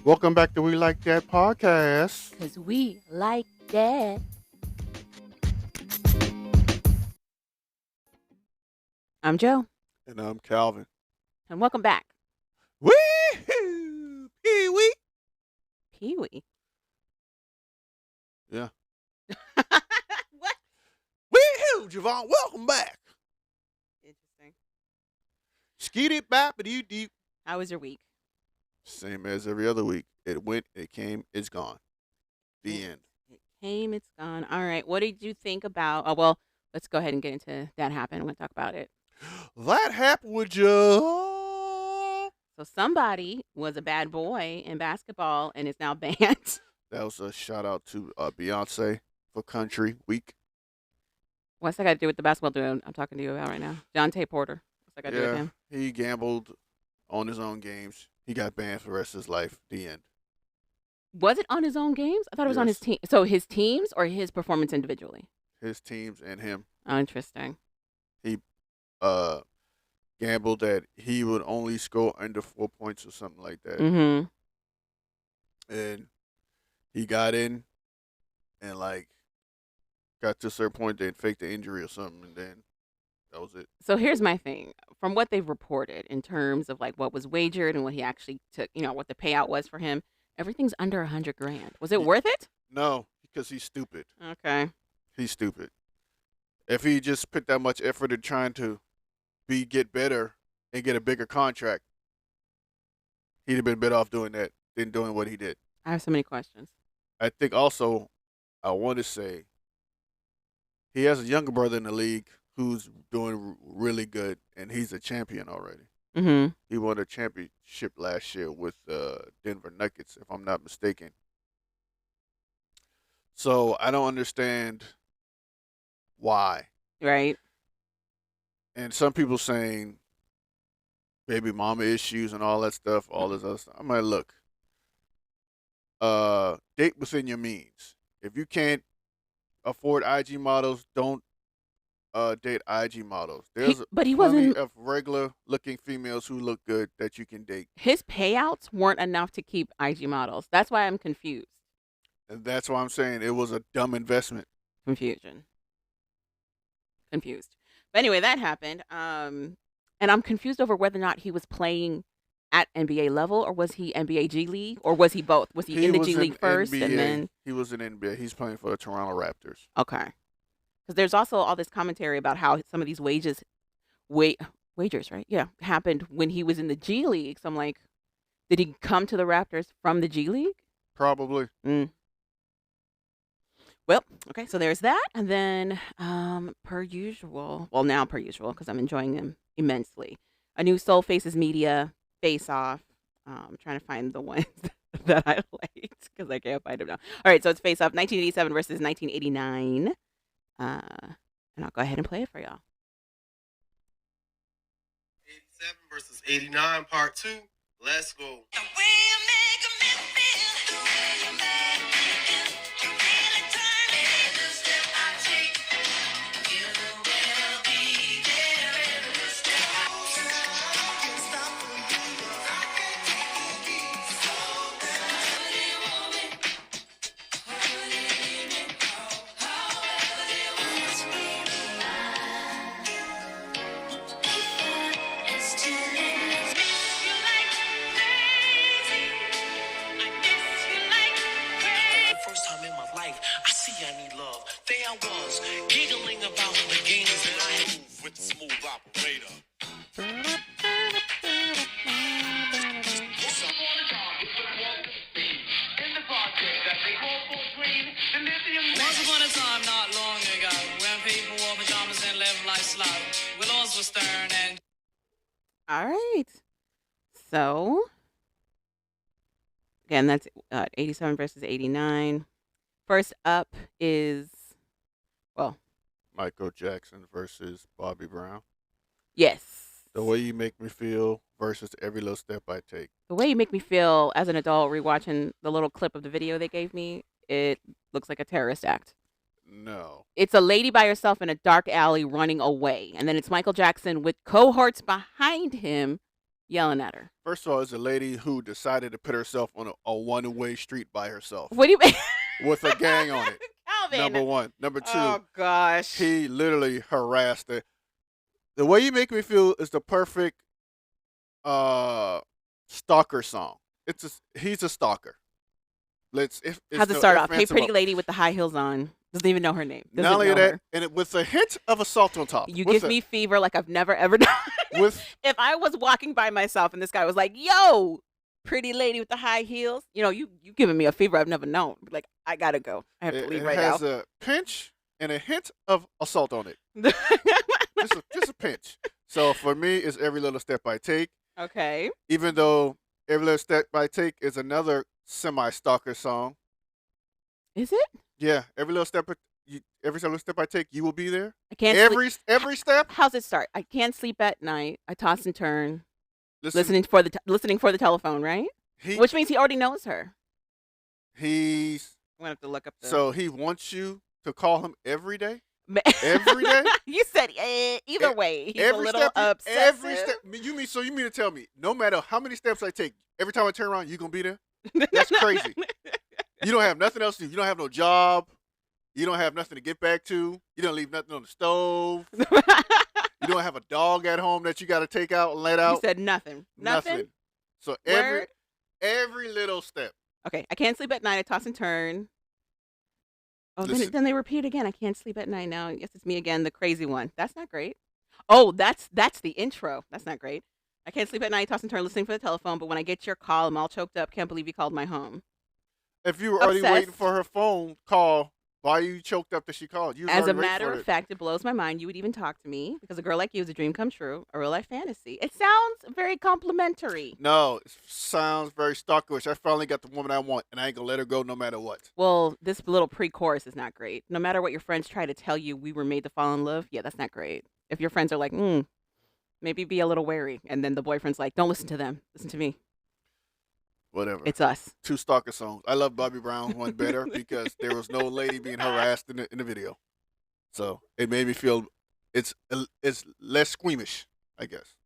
Welcome back to We Like That podcast. Because we like that. I'm Joe. And I'm Calvin. And welcome back. Wee-hoo! Pee-wee! Pee-wee. Yeah. What? Wee-hoo, Javon. Welcome back. Interesting. Skeet it bap it deep. How was your week? Same as every other week. It went, it came, it's gone. The end. It came, it's gone. All right. What did you think about? Oh, well, let's go ahead and get into that happened. I'm going to talk about it. That happened with you. So somebody was a bad boy in basketball and is now banned. That was a shout out to Beyonce for Country Week. What's that got to do with the basketball dude I'm talking to you about right now? Jonte Porter. What's that got to do with him? He gambled on his own games. He got banned for the rest of his life. The end. Was it on his own games? I thought it was on his team. So his teams or his performance individually? His teams and him. Oh, interesting. He gambled that he would only score under 4 points or something like that. Mm-hmm. And he got in and got to a certain point, they faked the injury or something, and then that was it. So here's my thing. From what they've reported in terms of what was wagered and what he actually took, what the payout was for him, everything's under $100,000. Was it worth it? No, because he's stupid. Okay. He's stupid. If he just put that much effort in trying to get better and get a bigger contract, he'd have been better off doing that than doing what he did. I have so many questions. I think also, I want to say, he has a younger brother in the league who's doing really good, and he's a champion already. Mm-hmm. He won a championship last year with Denver Nuggets, if I'm not mistaken. So I don't understand why. Right. And some people saying baby mama issues and all that stuff, all this other stuff. I'm like, look, date within your means. If you can't afford IG models, don't date IG models. There's he plenty wasn't of regular looking females who look good that you can date. His payouts weren't enough to keep IG models. That's why I'm confused. And that's why I'm saying it was a dumb investment. Confused. But anyway, that happened. And I'm confused over whether or not he was playing at NBA level, or was he NBA G League, or was he both? Was he in the G League first NBA. and then he was in NBA? He's playing for the Toronto Raptors. Okay. Because there's also all this commentary about how some of these wagers, right? Yeah, happened when he was in the G League. So I'm like, did he come to the Raptors from the G League? Probably. Well, okay, so there's that. And then, per usual, because I'm enjoying them immensely, a new Soul Faces Media face-off. I'm trying to find the ones that I liked because I can't find them now. All right, so it's face-off 1987 versus 1989. And I'll go ahead and play it for y'all. 87 versus 89, part 2. Let's go. All right. So, again, that's 87 versus 89. First up is, Michael Jackson versus Bobby Brown. Yes. The Way You Make Me Feel versus Every Little Step I Take. The Way You Make Me Feel as an adult, rewatching the little clip of the video they gave me, it looks like a terrorist act. No. It's a lady by herself in a dark alley running away. And then it's Michael Jackson with cohorts behind him Yelling at her. First of all, it's a lady who decided to put herself on a one-way street by herself What do you mean? with a gang on it. Calvin. Number one. Number two, Oh gosh. he literally harassed her. The way you make me feel is the perfect stalker song. He's a stalker. How's it start off? Hey, pretty lady with the high heels on. Doesn't even know her name. Doesn't Not only know that, her. and with a hint of assault on top. You give me fever like I've never ever done. If I was walking by myself and this guy was like, "Yo, pretty lady with the high heels," you giving me a fever I've never known. Like, I gotta go. I have to leave right now. It has a pinch and a hint of assault on it. just a pinch. So for me, it's Every Little Step I Take. Okay. Even though Every Little Step I Take is another semi-stalker song. Is it? Yeah, every little step I take, you will be there. I can't. Every step. How's it start? I can't sleep at night. I toss and turn, listening for the telephone. Right. Which means he already knows her. I'm gonna have to look up. So he wants you to call him every day. Every day. You said either way. He's a little obsessive. Every step. You mean to tell me no matter how many steps I take, every time I turn around, you gonna be there? That's crazy. You don't have nothing else to do. You don't have no job. You don't have nothing to get back to. You don't leave nothing on the stove. You don't have a dog at home that you got to take out and let out. You said nothing. Nothing. So every little step. Okay, I can't sleep at night. I toss and turn. Oh, then they repeat again. I can't sleep at night now. Yes, it's me again, the crazy one. That's not great. Oh, that's the intro. That's not great. I can't sleep at night. Toss and turn, listening for the telephone. But when I get your call, I'm all choked up. Can't believe you called my home. If you were already waiting for her phone call, why are you choked up that she called? As a matter of fact, it blows my mind you would even talk to me because a girl like you is a dream come true, a real life fantasy. It sounds very complimentary. No, it sounds very stalkerish. I finally got the woman I want, and I ain't gonna let her go no matter what. Well, this little pre-chorus is not great. No matter what your friends try to tell you, we were made to fall in love. Yeah, that's not great. If your friends are like, maybe be a little wary, and then the boyfriend's like, don't listen to them, listen to me. Whatever. It's us. 2 stalker songs. I love Bobby Brown's one better because there was no lady being harassed in the video. So it made me feel it's less squeamish, I guess.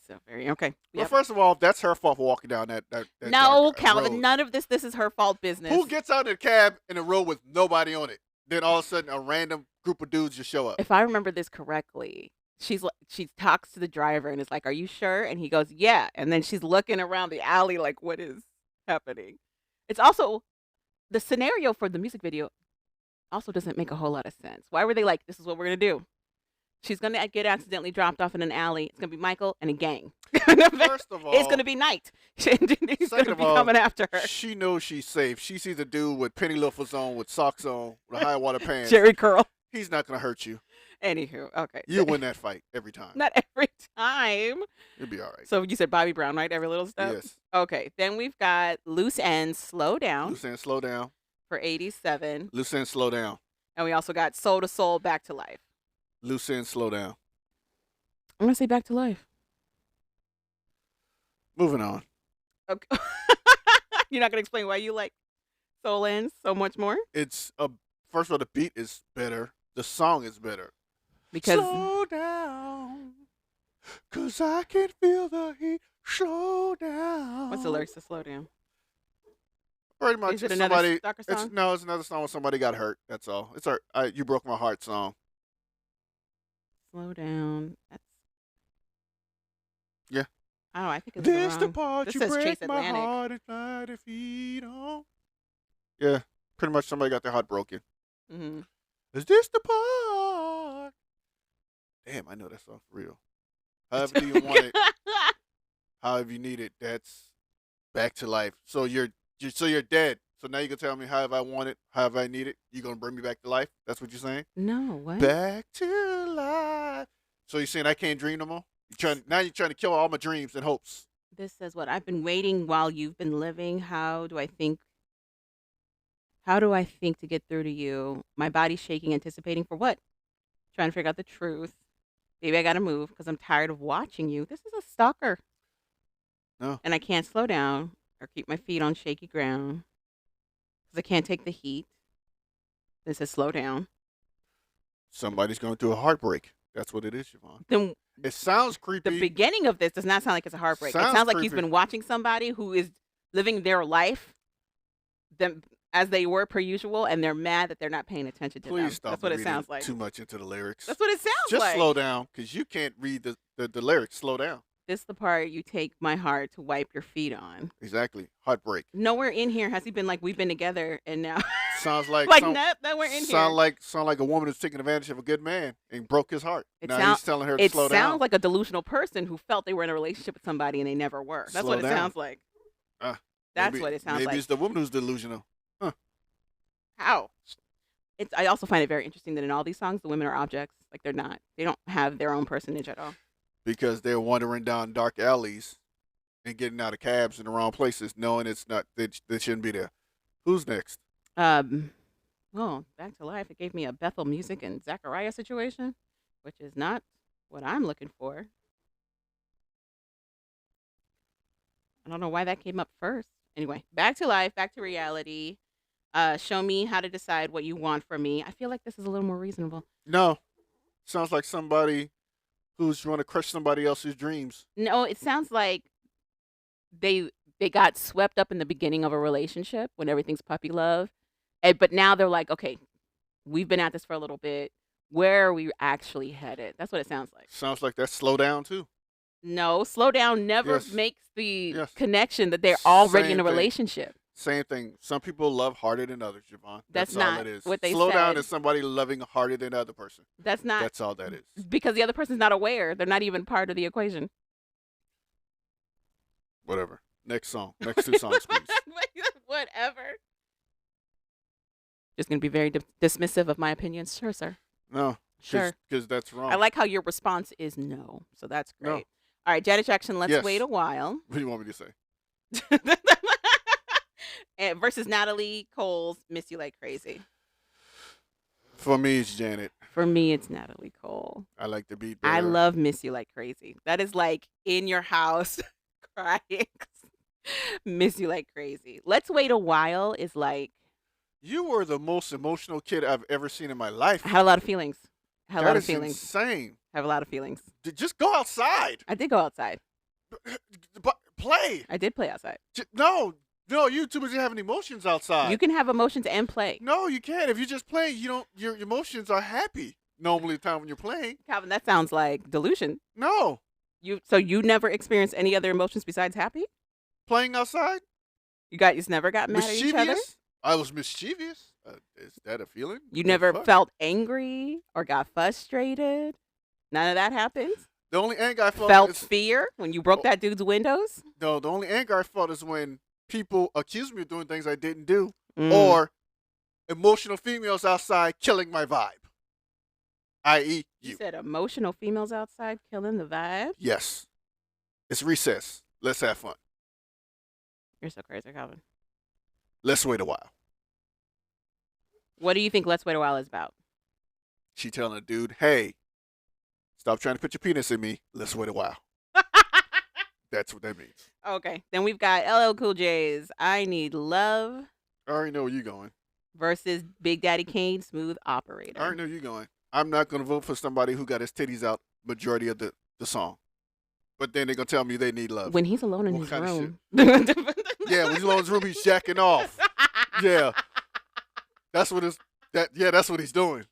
So very okay. Well, first of all, that's her fault for walking down that No, Calvin, road. none of this is her fault business. Who gets out of the cab in a road with nobody on it? Then all of a sudden a random group of dudes just show up. If I remember this correctly, she talks to the driver and is like, "Are you sure?" And he goes, "Yeah." And then she's looking around the alley like, "What is happening?" It's also the scenario for the music video also doesn't make a whole lot of sense. Why were they like, "This is what we're gonna do"? She's gonna get accidentally dropped off in an alley. It's gonna be Michael and a gang. First of all, it's gonna be night. He's gonna be coming after her. She knows she's safe. She sees a dude with penny loafers on, with socks on, with high water pants. Jerry curl. He's not gonna hurt you. Anywho, okay. You win that fight every time. Not every time. You'll be all right. So you said Bobby Brown, right? Every little step? Yes. Okay. Then we've got Loose Ends, Slow Down. Loose Ends, Slow Down. For 87. Loose Ends, Slow Down. And we also got Soul to Soul, Back to Life. Loose Ends, Slow Down. I'm going to say Back to Life. Moving on. Okay. You're not going to explain why you like Soul Ends so much more? It's, first of all, the beat is better. The song is better. Because slow down, 'cause I can feel the heat. Slow down. What's the lyrics to Slow Down? Pretty much. Is it another stalker song? It's another song where somebody got hurt. That's all. It's our You Broke My Heart song. Slow Down. Yeah. I don't know. I think it's This wrong. the part This you says break Chase my Atlantic. heart and fly to feed on. Yeah. Pretty much somebody got their heart broken. Mm-hmm. Is this the part? Damn, I know that song for real. However do you want it, however you need it, that's Back to Life. So you're dead. So now you can tell me however I want it, however I need it. You're gonna bring me back to life? That's what you're saying? No, what? Back to life. So you're saying I can't dream no more? Now you're trying to kill all my dreams and hopes. This says what? I've been waiting while you've been living. How do I think to get through to you? My body's shaking, anticipating for what? Trying to figure out the truth. Baby, I gotta move because I'm tired of watching you. This is a stalker. No. And I can't slow down or keep my feet on shaky ground because I can't take the heat. This says slow down. Somebody's going through a heartbreak. That's what it is, Siobhan. Then It sounds The creepy. beginning of this does not sound like it's a heartbreak. It Sounds sounds like he's creepy. been watching somebody who is living their life them as they were per usual, and they're mad that they're not paying attention to them. Please stop That's what it reading sounds like. too much into the lyrics. That's what it sounds Just like. slow down, because you can't read the lyrics. Slow down. This is the part you take my heart to wipe your feet on. Exactly. Heartbreak. Nowhere in here has he been like, we've been together, and now Sounds like like nowhere in here. sound like a woman that's taking advantage of a good man and broke his heart. It Now sound- he's telling her to It slow sounds down. like a delusional person who felt they were in a relationship with somebody and they never were. That's Slow what it down. sounds like. That's Maybe- what it sounds maybe like. it's the woman who's delusional. How? I also find it very interesting that in all these songs, the women are objects. Like they don't have their own personage at all. Because they're wandering down dark alleys and getting out of cabs in the wrong places, knowing it's not they shouldn't be there. Who's next? Well, back to life. It gave me a Bethel Music and Zachariah situation, which is not what I'm looking for. I don't know why that came up first. Anyway, back to life, back to reality. Show me how to decide what you want from me. I feel like this is a little more reasonable. No. Sounds like somebody who's trying to crush somebody else's dreams. No, it sounds like they got swept up in the beginning of a relationship when everything's puppy love, but now they're like, okay, we've been at this for a little bit. Where are we actually headed? That's what it sounds like. Sounds like that's slow down too. No, slow down never Yes. makes the Yes. connection that they're already in a Same thing. relationship. Same thing. Some people love harder than others, Javon. That's all not it is. what they Slow down said. is somebody loving harder than the other person. That's not That's all that is. because the other person's not aware. They're not even part of the equation. Whatever. Next song. Next two songs, please. Whatever. Just gonna be very dismissive of my opinions. Sure, sir. No. Sure. Because that's wrong. I like how your response is no. So that's great. No. All right, Janet Jackson, let's Yes. wait a while. What do you want me to say? And versus Natalie Cole's Miss You Like Crazy. For me, it's Janet. For me, it's Natalie Cole. I like the beat I better. love Miss You Like Crazy. That is like in your house crying. Miss You Like Crazy. Let's Wait a While is like, You were the most emotional kid I've ever seen in my life. I had a lot of feelings. I had a That lot of is feelings. insane. I have a lot of feelings. Just go outside. I did go outside. But play. I did play outside. No, you too busy having emotions outside. You can have emotions and play. No, you can't. If you just play, you don't. Your emotions are happy. Normally, the time when you're playing. Calvin, that sounds like delusion. No, So you never experienced any other emotions besides happy? playing outside. You guys never got mad at each other? Mischievous. I was mischievous. Is that a feeling? You The never fuck? felt angry or got frustrated? None of that happens? The only anger I felt. Felt is, fear when you broke that dude's windows? no, the only anger I felt is when people accuse me of doing things I didn't do, Mm. or emotional females outside killing my vibe. I.e., You you. said emotional females outside killing the vibe? Yes. It's recess. Let's have fun. You're so crazy, Calvin. Let's wait a while. What do you think Let's Wait a While is about? She telling a dude, hey, stop trying to put your penis in me. Let's wait a while. That's what that means. Okay. Then we've got LL Cool J's I Need Love I already know where you're going. versus Big Daddy Kane, Smooth Operator. I already know where you're going. I'm not going to vote for somebody who got his titties out majority of the song. But then they're going to tell me they need love. When he's alone in What his kind of room. Yeah, when he's alone in his room, he's jacking off. Yeah. That's what he's doing.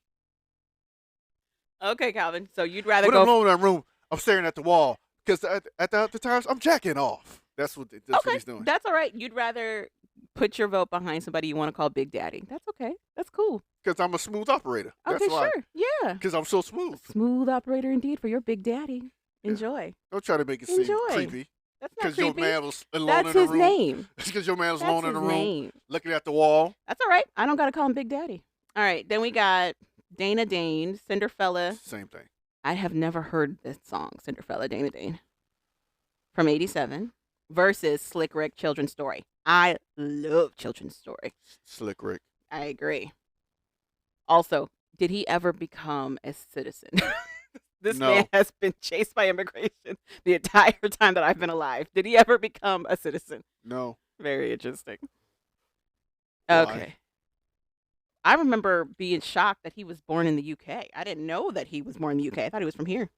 Okay, Calvin. So you'd rather When I'm go. alone in that room, I'm staring at the wall. Because at the times, I'm jacking off. That's what he's doing. That's all right. You'd rather put your vote behind somebody you want to call Big Daddy. That's okay. That's cool. Because I'm a smooth operator. Okay, That's why. sure. Yeah. Because I'm so smooth. Smooth operator indeed for your Big Daddy. Yeah. Enjoy. Don't try to make it seem Enjoy. creepy. That's not Because your creepy. man was alone That's in the his room. name. It's because your man was That's alone in his the room, name. looking at the wall. That's all right. I don't got to call him Big Daddy. All right. Then we got Dana Dane, Cinderfella. Same thing. I have never heard this song, Cinderfella, Dana Dane, from 87 versus Slick Rick, Children's Story. I love Children's Story. Slick Rick. I agree. Also, did he ever become a citizen? This No. man has been chased by immigration the entire time that I've been alive. Did he ever become a citizen? No. Very interesting. Why? Okay. I remember being shocked that he was born in the UK. I didn't know that he was born in the UK. I thought he was from here.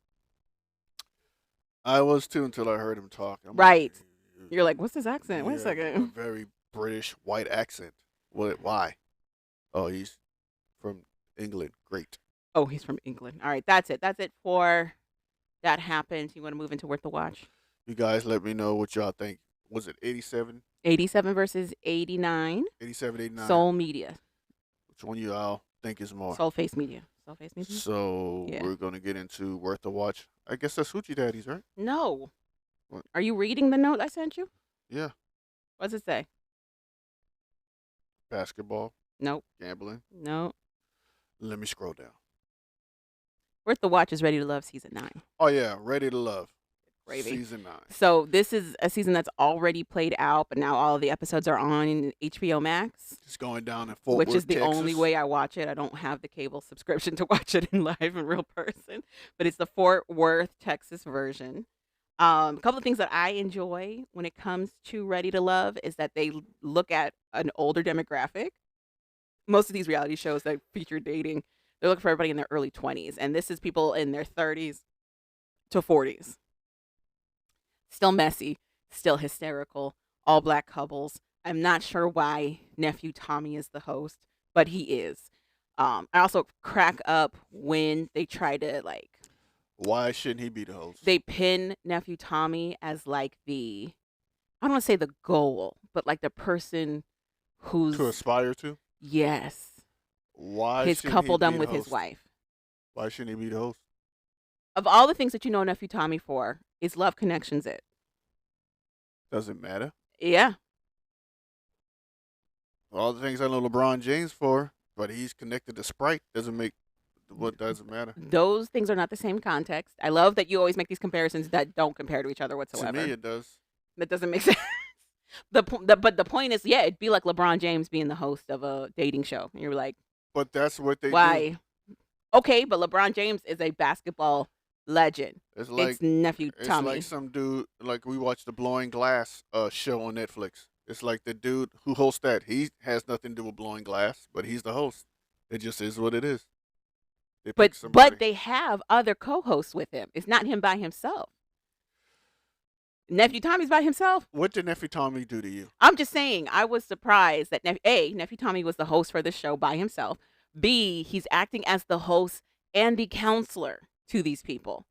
I was too until I heard him talk. I'm Right. like, You're like, what's his accent? Wait a a second. very British white accent. What? Why? Oh, he's from England. Great. Oh, he's from England. All right, that's it. That's it for that happened. You want to move into Worth the Watch? You guys let me know what y'all think. Was it 87? 87 versus 89. 87, 89? Soul Media. Which one y'all think is more? Soul Face Media. Soul Face Media? So Yeah. we're going to get into Worth the Watch. I guess that's Hoochie Daddies, right? No. What? Are you reading the note I sent you? Yeah. What's it say? Basketball, Nope. gambling. No. Let me scroll down. Worth the Watch is Ready to Love Season 9. Oh, yeah. Ready to Love. Gravy. Season 9. So this is a season that's already played out, but now all of the episodes are on HBO Max. It's going down in Fort Which Worth, is the Texas. only way I watch it. I don't have the cable subscription to watch it in live in real person, but it's the Fort Worth, Texas version. A couple of things that I enjoy when it comes to Ready to Love is that they look at an older demographic. Most of these reality shows that feature dating, they're looking for everybody in their early 20s, and this is people in their 30s to 40s. Still messy, still hysterical, all black couples. I'm not sure why nephew Tommy is the host, but he is. I also crack up when they try to Why shouldn't he be the host? they pin nephew Tommy as like the, I don't want to say the goal, but like the person who's To aspire to? yes, Why his shouldn't couple he be done the with his host? wife. Why shouldn't he be the host? Of all the things that you know nephew Tommy for, is Love Connections it? Doesn't matter. Yeah, All the things I know LeBron James for, but he's connected to Sprite. Doesn't matter. those things are not the same context. I love that you always make these comparisons that don't compare to each other whatsoever. To me, it does. That doesn't make sense. But the point is, yeah, it'd be like LeBron James being the host of a dating show. And you're like, But that's what they do. why? Okay, but LeBron James is a basketball legend. It's like It's nephew it's Tommy. like some dude. Like we watched the Blowing Glass show on Netflix. It's like the dude who hosts that. He has nothing to do with Blowing Glass, but he's the host. It just is what it is. They pick but somebody. they have other co-hosts with him. It's not him by himself. Nephew Tommy's by himself. What did Nephew Tommy do to you? I'm just saying, I was surprised that nephew Tommy was the host for the show by himself. B, he's acting as the host and the counselor to these people.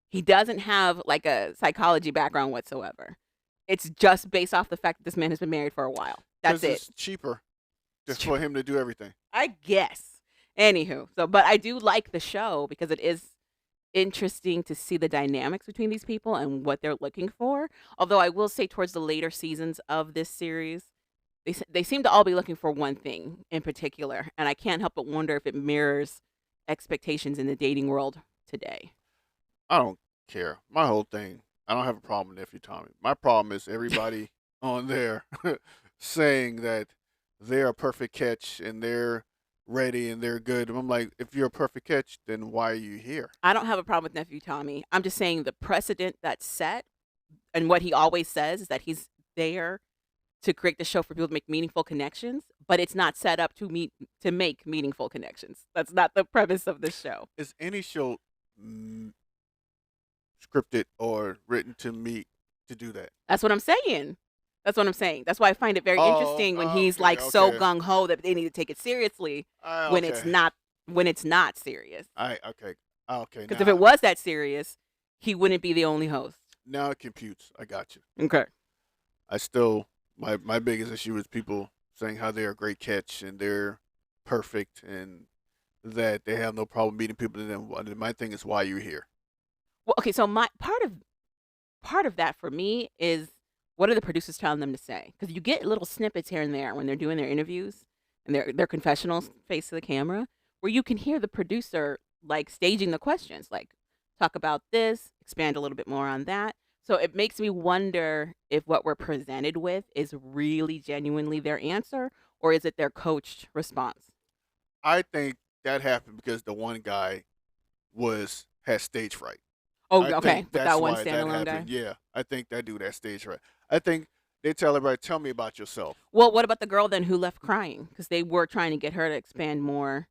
He doesn't have like a psychology background whatsoever. It's just based off the fact that this man has been married for a while. That's 'Cause it. It's cheaper just for him to do everything. I guess. Anywho, but I do like the show because it is interesting to see the dynamics between these people and what they're looking for. Although I will say towards the later seasons of this series, they seem to all be looking for one thing in particular, and I can't help but wonder if it mirrors expectations in the dating world today. I don't care. My whole thing, I don't have a problem with Nephew Tommy. My problem is everybody on there saying that they're a perfect catch and they're ready and they're good. And I'm like, if you're a perfect catch, then why are you here? I don't have a problem with nephew Tommy. I'm just saying the precedent that's set and what he always says is that he's there to create the show for people to make meaningful connections, but it's not set up to make meaningful connections. That's not the premise of this show. Is any show scripted or written to do that? That's what I'm saying. That's what I'm saying. That's why I find it very interesting when he's like so gung ho that they need to take it seriously when it's not serious. Okay. Because if it was that serious, he wouldn't be the only host. Now it computes. I got you. Okay. I still my biggest issue is people saying how they're a great catch and they're perfect and that they have no problem meeting people. And then my thing is why you're here. Well, okay. So my part of that for me is what are the producers telling them to say? Because you get little snippets here and there when they're doing their interviews and their confessionals face to the camera, where you can hear the producer like staging the questions, like talk about this, expand a little bit more on that. So it makes me wonder if what we're presented with is really genuinely their answer, or is it their coached response? I think that happened because the one guy has stage fright. Oh, I okay. think But that's that one why standalone guy. happened. Yeah, I think that dude has stage fright. I think they tell everybody, tell me about yourself. Well, what about the girl then who left crying? Because they were trying to get her to expand more,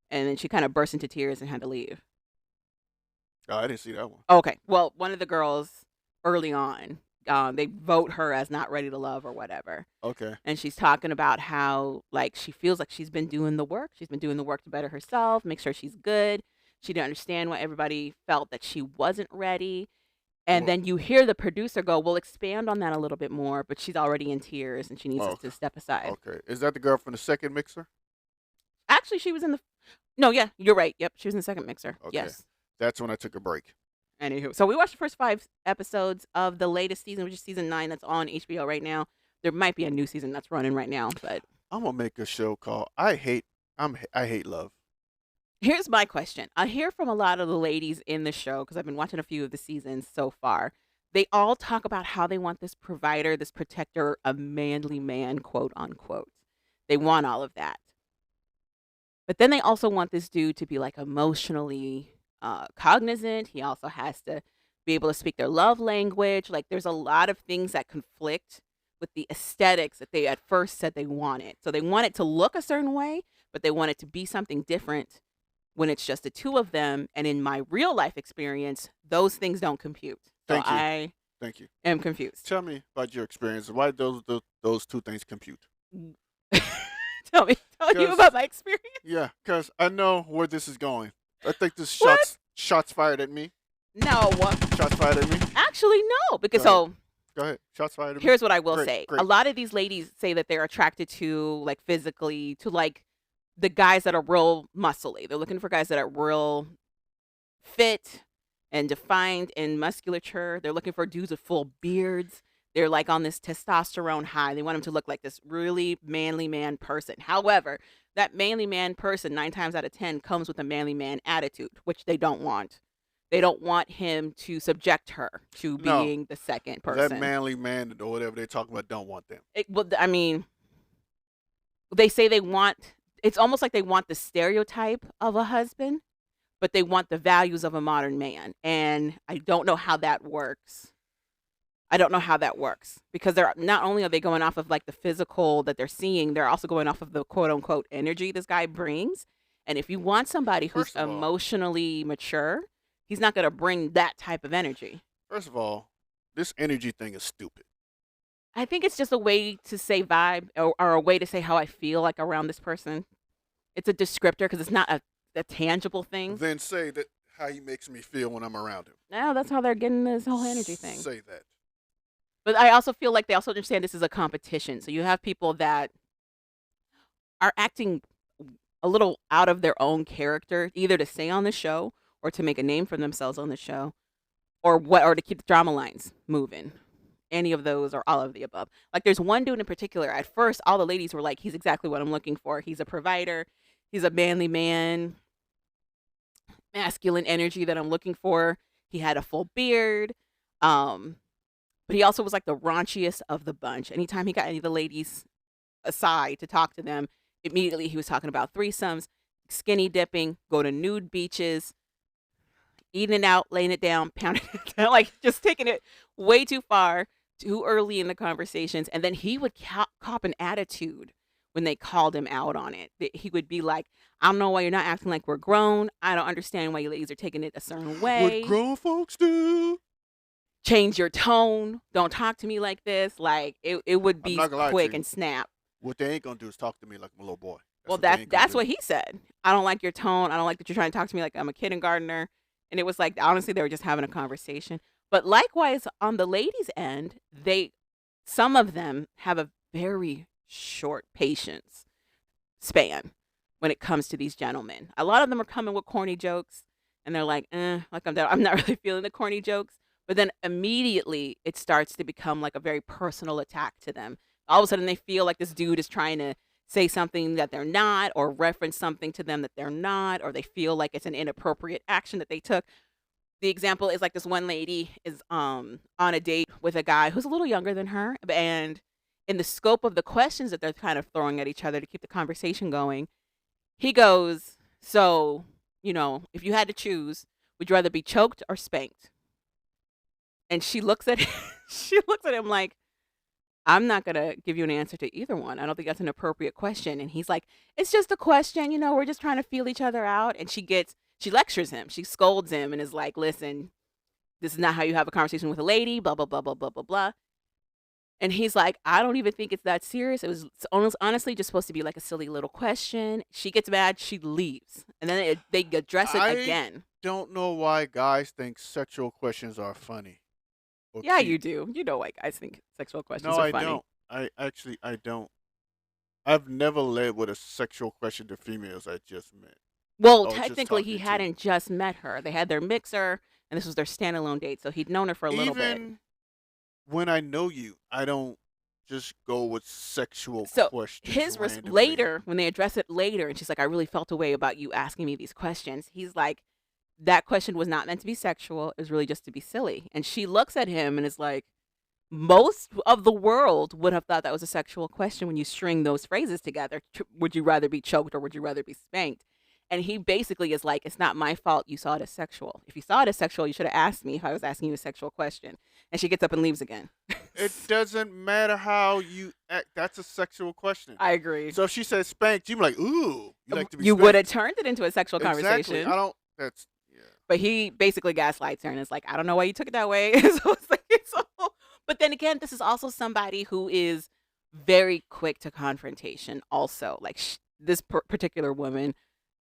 and then she kind of burst into tears and had to leave. Oh, I didn't see that one. Okay. Well, one of the girls early on, they vote her as not ready to love or whatever. Okay. And she's talking about how like she feels like she's been doing the work. She's been doing the work to better herself, make sure she's good. She didn't understand why everybody felt that she wasn't ready. And Well, then you hear the producer go, "We'll expand on that a little bit more," but she's already in tears and she needs oh, us to step aside. okay. Is that the girl from the second mixer? Actually, she was in the. No, yeah, you're right. Yep, she was in the second mixer. Okay. Yes. That's when I took a break. Anywho, so we watched the first 5 episodes of the latest season, which is season 9, that's on HBO right now. There might be a new season that's running right now, but I'm gonna make a show called I hate love. here's my question. I hear from a lot of the ladies in the show because I've been watching a few of the seasons so far. They all talk about how they want this provider, this protector, a manly man, quote unquote. They want all of that. But then they also want this dude to be like emotionally cognizant. He also has to be able to speak their love language. Like there's a lot of things that conflict with the aesthetics that they at first said they wanted. So they want it to look a certain way, but they want it to be something different when it's just the two of them. And in my real life experience, those things don't compute. So Thank you. I Thank you. am confused. Tell me about your experience. Why those two things compute? Tell you 'Cause- about my experience. Yeah, because I know where this is going. I think this What? shots fired at me. No, Shots fired at me. actually, no. Because Go so Go ahead. Shots fired at me. here's what I will Great, say. great. A lot of these ladies say that they're attracted to like physically to like the guys that are real muscly. They're looking for guys that are real fit and defined in musculature. They're looking for dudes with full beards. They're like on this testosterone high. They want them to look like this really manly man person. However, that manly man person 9 times out of 10 comes with a manly man attitude, which they don't want. They don't want him to subject her to No. being the second person. That manly man or whatever they're talking about don't want them. Well, I mean, they say they want. It's almost like they want the stereotype of a husband, but they want the values of a modern man, and I don't know how that works. I don't know how that works because they're not only are they going off of like the physical that they're seeing, they're also going off of the quote unquote energy this guy brings. And if you want somebody who's First of all- emotionally mature, he's not going to bring that type of energy. First of all, this energy thing is stupid. I think it's just a way to say vibe or a way to say how I feel like around this person. It's a descriptor because it's not a tangible thing. Then say that how he makes me feel when I'm around him. No, that's how they're getting this whole energy thing. Say that. But I also feel like they also understand this is a competition. So you have people that are acting a little out of their own character, either to stay on the show or to make a name for themselves on the show, or to keep the drama lines moving. Any of those or all of the above. Like there's one dude in particular. At first, all the ladies were like, "He's exactly what I'm looking for. He's a provider. He's a manly man, masculine energy that I'm looking for." He had a full beard. But he also was like the raunchiest of the bunch. Anytime he got any of the ladies aside to talk to them, immediately he was talking about threesomes, skinny dipping, go to nude beaches, eating it out, laying it down, pounding it down, like just taking it way too far, too early in the conversations. And then he would cop an attitude when they called him out on it. He would be like, "I don't know why you're not acting like we're grown. I don't understand why you ladies are taking it a certain way. What grown folks do. Change your tone. Don't talk to me like this." Like it would be not gonna lie to quick you. and snap. What they ain't gonna do is talk to me like I'm a little boy. Well, what they ain't gonna that's do. what he said. "I don't like your tone. I don't like that you're trying to talk to me like I'm a kindergartner." And it was like honestly they were just having a conversation. But likewise on the ladies' end, some of them have a very short patience span when it comes to these gentlemen. A lot of them are coming with corny jokes, and they're like, like I'm not really feeling the corny jokes. But then immediately it starts to become like a very personal attack to them. All of a sudden they feel like this dude is trying to say something that they're not or reference something to them that they're not, or they feel like it's an inappropriate action that they took. The example is like this one lady is on a date with a guy who's a little younger than her, and in the scope of the questions that they're kind of throwing at each other to keep the conversation going, he goes, "So, if you had to choose, would you rather be choked or spanked?" And she looks at him like, "I'm not going to give you an answer to either one. I don't think that's an appropriate question." And he's like, "It's just a question, we're just trying to feel each other out." And she gets she lectures him. She scolds him and is like, listen, this is not how you have a conversation with a lady, blah, blah, blah, blah, blah, blah, blah. And he's like, I don't even think it's that serious. It was honestly just supposed to be like a silly little question. She gets mad. She leaves. And then they address it again. Don't know why guys think sexual questions are funny. Yeah, you do. You know why guys think sexual questions are funny. No, I don't. I don't. I've never led with a sexual question to females I just met. Well, technically, he hadn't just met her. They had their mixer, and this was their standalone date. So he'd known her for a little bit. When I know you, I don't just go with sexual questions. His later, when they address it later, and she's like, I really felt a way about you asking me these questions. He's like, that question was not meant to be sexual. It was really just to be silly. And she looks at him and is like, most of the world would have thought that was a sexual question when you string those phrases together. Would you rather be choked or would you rather be spanked? And he basically is like, it's not my fault you saw it as sexual. If you saw it as sexual, you should have asked me if I was asking you a sexual question. And she gets up and leaves again. It doesn't matter how you act. That's a sexual question. I agree. So if she says spanked, you'd be like, ooh, you like to be You spanked. would have turned it into a sexual Exactly. conversation. Yeah. But he basically gaslights her and is like, I don't know why you took it that way. But then again, this is also somebody who is very quick to confrontation also. Like this particular woman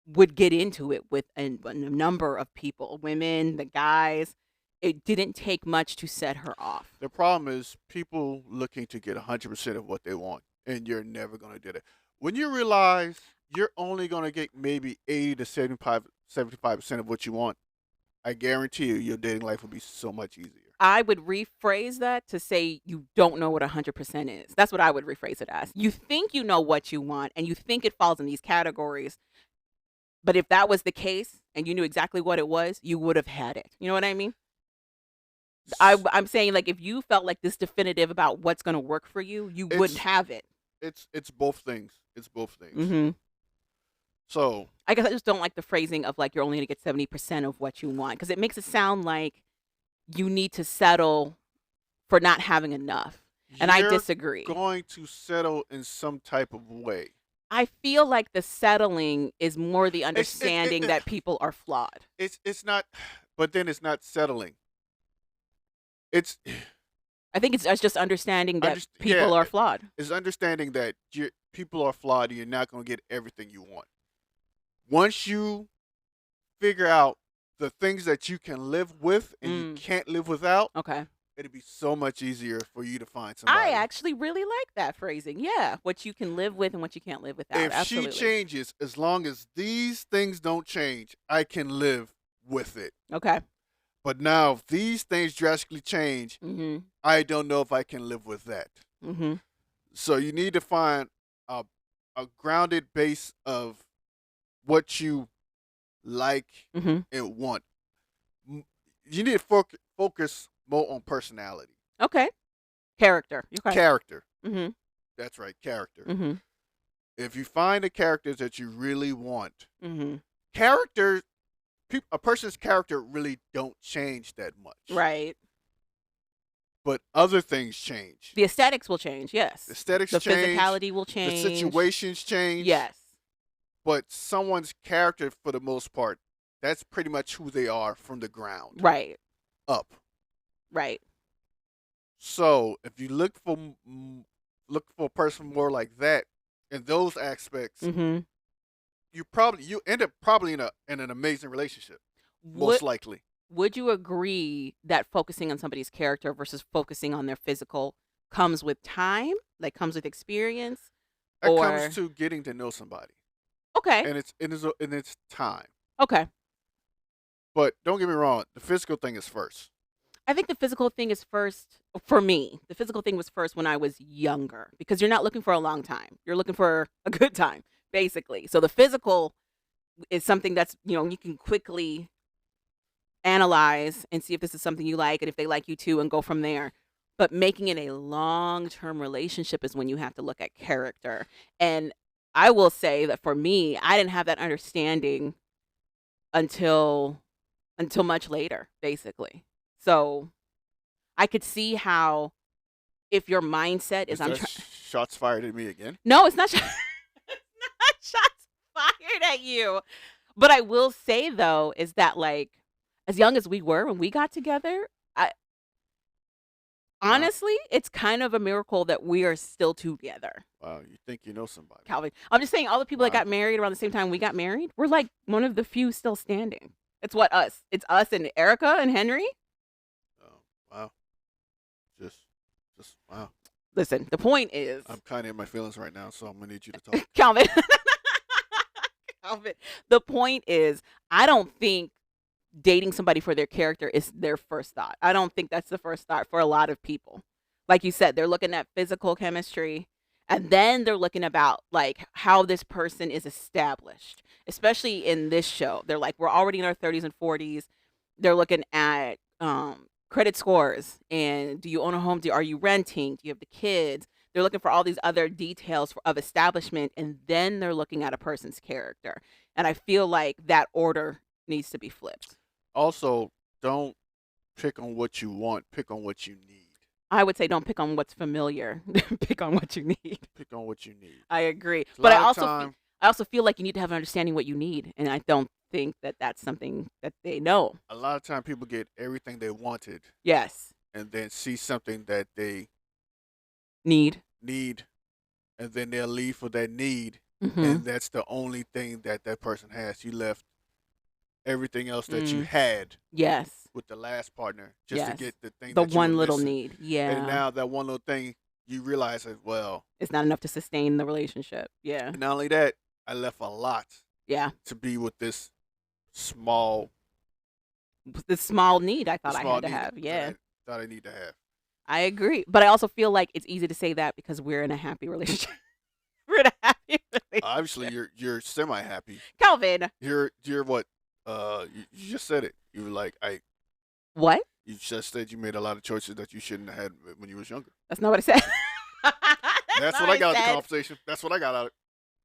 would get into it with a number of people, women, the guys. It didn't take much to set her off. The problem is people looking to get 100% of what they want, and you're never going to do that. When you realize you're only going to get maybe 80 to 75% of what you want, I guarantee you your dating life will be so much easier. I would rephrase that to say you don't know what 100% is. That's what I would rephrase it as. You think you know what you want, and you think it falls in these categories. But if that was the case and you knew exactly what it was, you would have had it. You know what I mean? I'm saying, like, if you felt like this definitive about what's going to work for you, you wouldn't have it. It's both things. It's both things. Mm-hmm. So I guess I just don't like the phrasing of like you're only going to get 70% of what you want, because it makes it sound like you need to settle for not having enough. And I disagree. Going to settle in some type of way. I feel like the settling is more the understanding that people are flawed. It's not, but then it's not settling. I think it's just understanding that people are flawed. It's understanding that people are flawed and you're not going to get everything you want. Once you figure out the things that you can live with and you can't live without, okay, it'll be so much easier for you to find somebody. I actually really like that phrasing. Yeah, what you can live with and what you can't live without. If Absolutely. she changes, as long as these things don't change, I can live with it. Okay. But now, if these things drastically change, I don't know if I can live with that. Mm-hmm. So you need to find a grounded base of what you like and want. You need to focus more on personality. Okay. Character. Okay. Character. Mm-hmm. That's right, character. Mm-hmm. If you find the characters that you really want, mm-hmm. A person's character really don't change that much. Right. But other things change. The aesthetics will change, yes. The aesthetics the change. The physicality will change. The situations change. Yes. But someone's character, for the most part, that's pretty much who they are from the ground. Right. Up. Right. So if you look for a person more like that in those aspects, you end up probably in an amazing relationship. Most likely. Would you agree that focusing on somebody's character versus focusing on their physical comes with time? Like comes with experience? That comes to getting to know somebody. Okay. And it's time. Okay. But don't get me wrong, the physical thing is first. I think the physical thing is first for me. The physical thing was first when I was younger, because you're not looking for a long time. You're looking for a good time, basically. So the physical is something that's, you can quickly analyze and see if this is something you like and if they like you too and go from there. But making it a long-term relationship is when you have to look at character. And I will say that for me, I didn't have that understanding until much later, basically. So I could see how if your mindset is shots fired at me again? No, it's not. It's not shots fired at you. But I will say though, is that like as young as we were when we got together, I Wow. honestly, it's kind of a miracle that we are still together. Wow. You think you know somebody? Calvin, I'm just saying, all the people that Wow. got married around the same time we got married, we're like one of the few still standing. It's what us. It's us and Erica and Henry. Oh, wow. Just wow. Listen, the point is, I'm kind of in my feelings right now, so I'm gonna need you to talk. Calvin. Calvin. The point is, I don't think dating somebody for their character is their first thought. I don't think that's the first thought for a lot of people. Like you said, they're looking at physical chemistry and then they're looking about like how this person is established. Especially in this show. They're like we're already in our 30s and 40s. They're looking at credit scores and do you own a home? Are you renting? Do you have the kids? They're looking for all these other details of establishment and then they're looking at a person's character. And I feel like that order needs to be flipped. Also, don't pick on what you want. Pick on what you need. I would say don't pick on what's familiar. Pick on what you need. Pick on what you need. I agree. A But lot of time, I also feel like you need to have an understanding what you need, and I don't think that that's something that they know. a lot of time, people get everything they wanted, Yes, and then see something that they need. need, and then they'll leave for that need, Hmm. and that's the only thing that that person has. You left everything else that you had Yes, with the last partner just to yes. get the thing The that you one were little missing. need. And Yeah, now that one little thing, you realize that, well, it's not enough to sustain the relationship. Yeah, not only that, I left a lot yeah. to be with this small, The small need I thought I small had to need have. that Yeah, I thought I need to have. I agree. But I also feel like it's easy to say that because we're in a happy relationship. We're in a happy relationship. Obviously, you're semi happy. Calvin, You're what? You just said it. You were like, what? you just said you made a lot of choices that you shouldn't have had when you was younger. That's not what I said. That's not what I got out of the said. conversation. That's what I got out of it.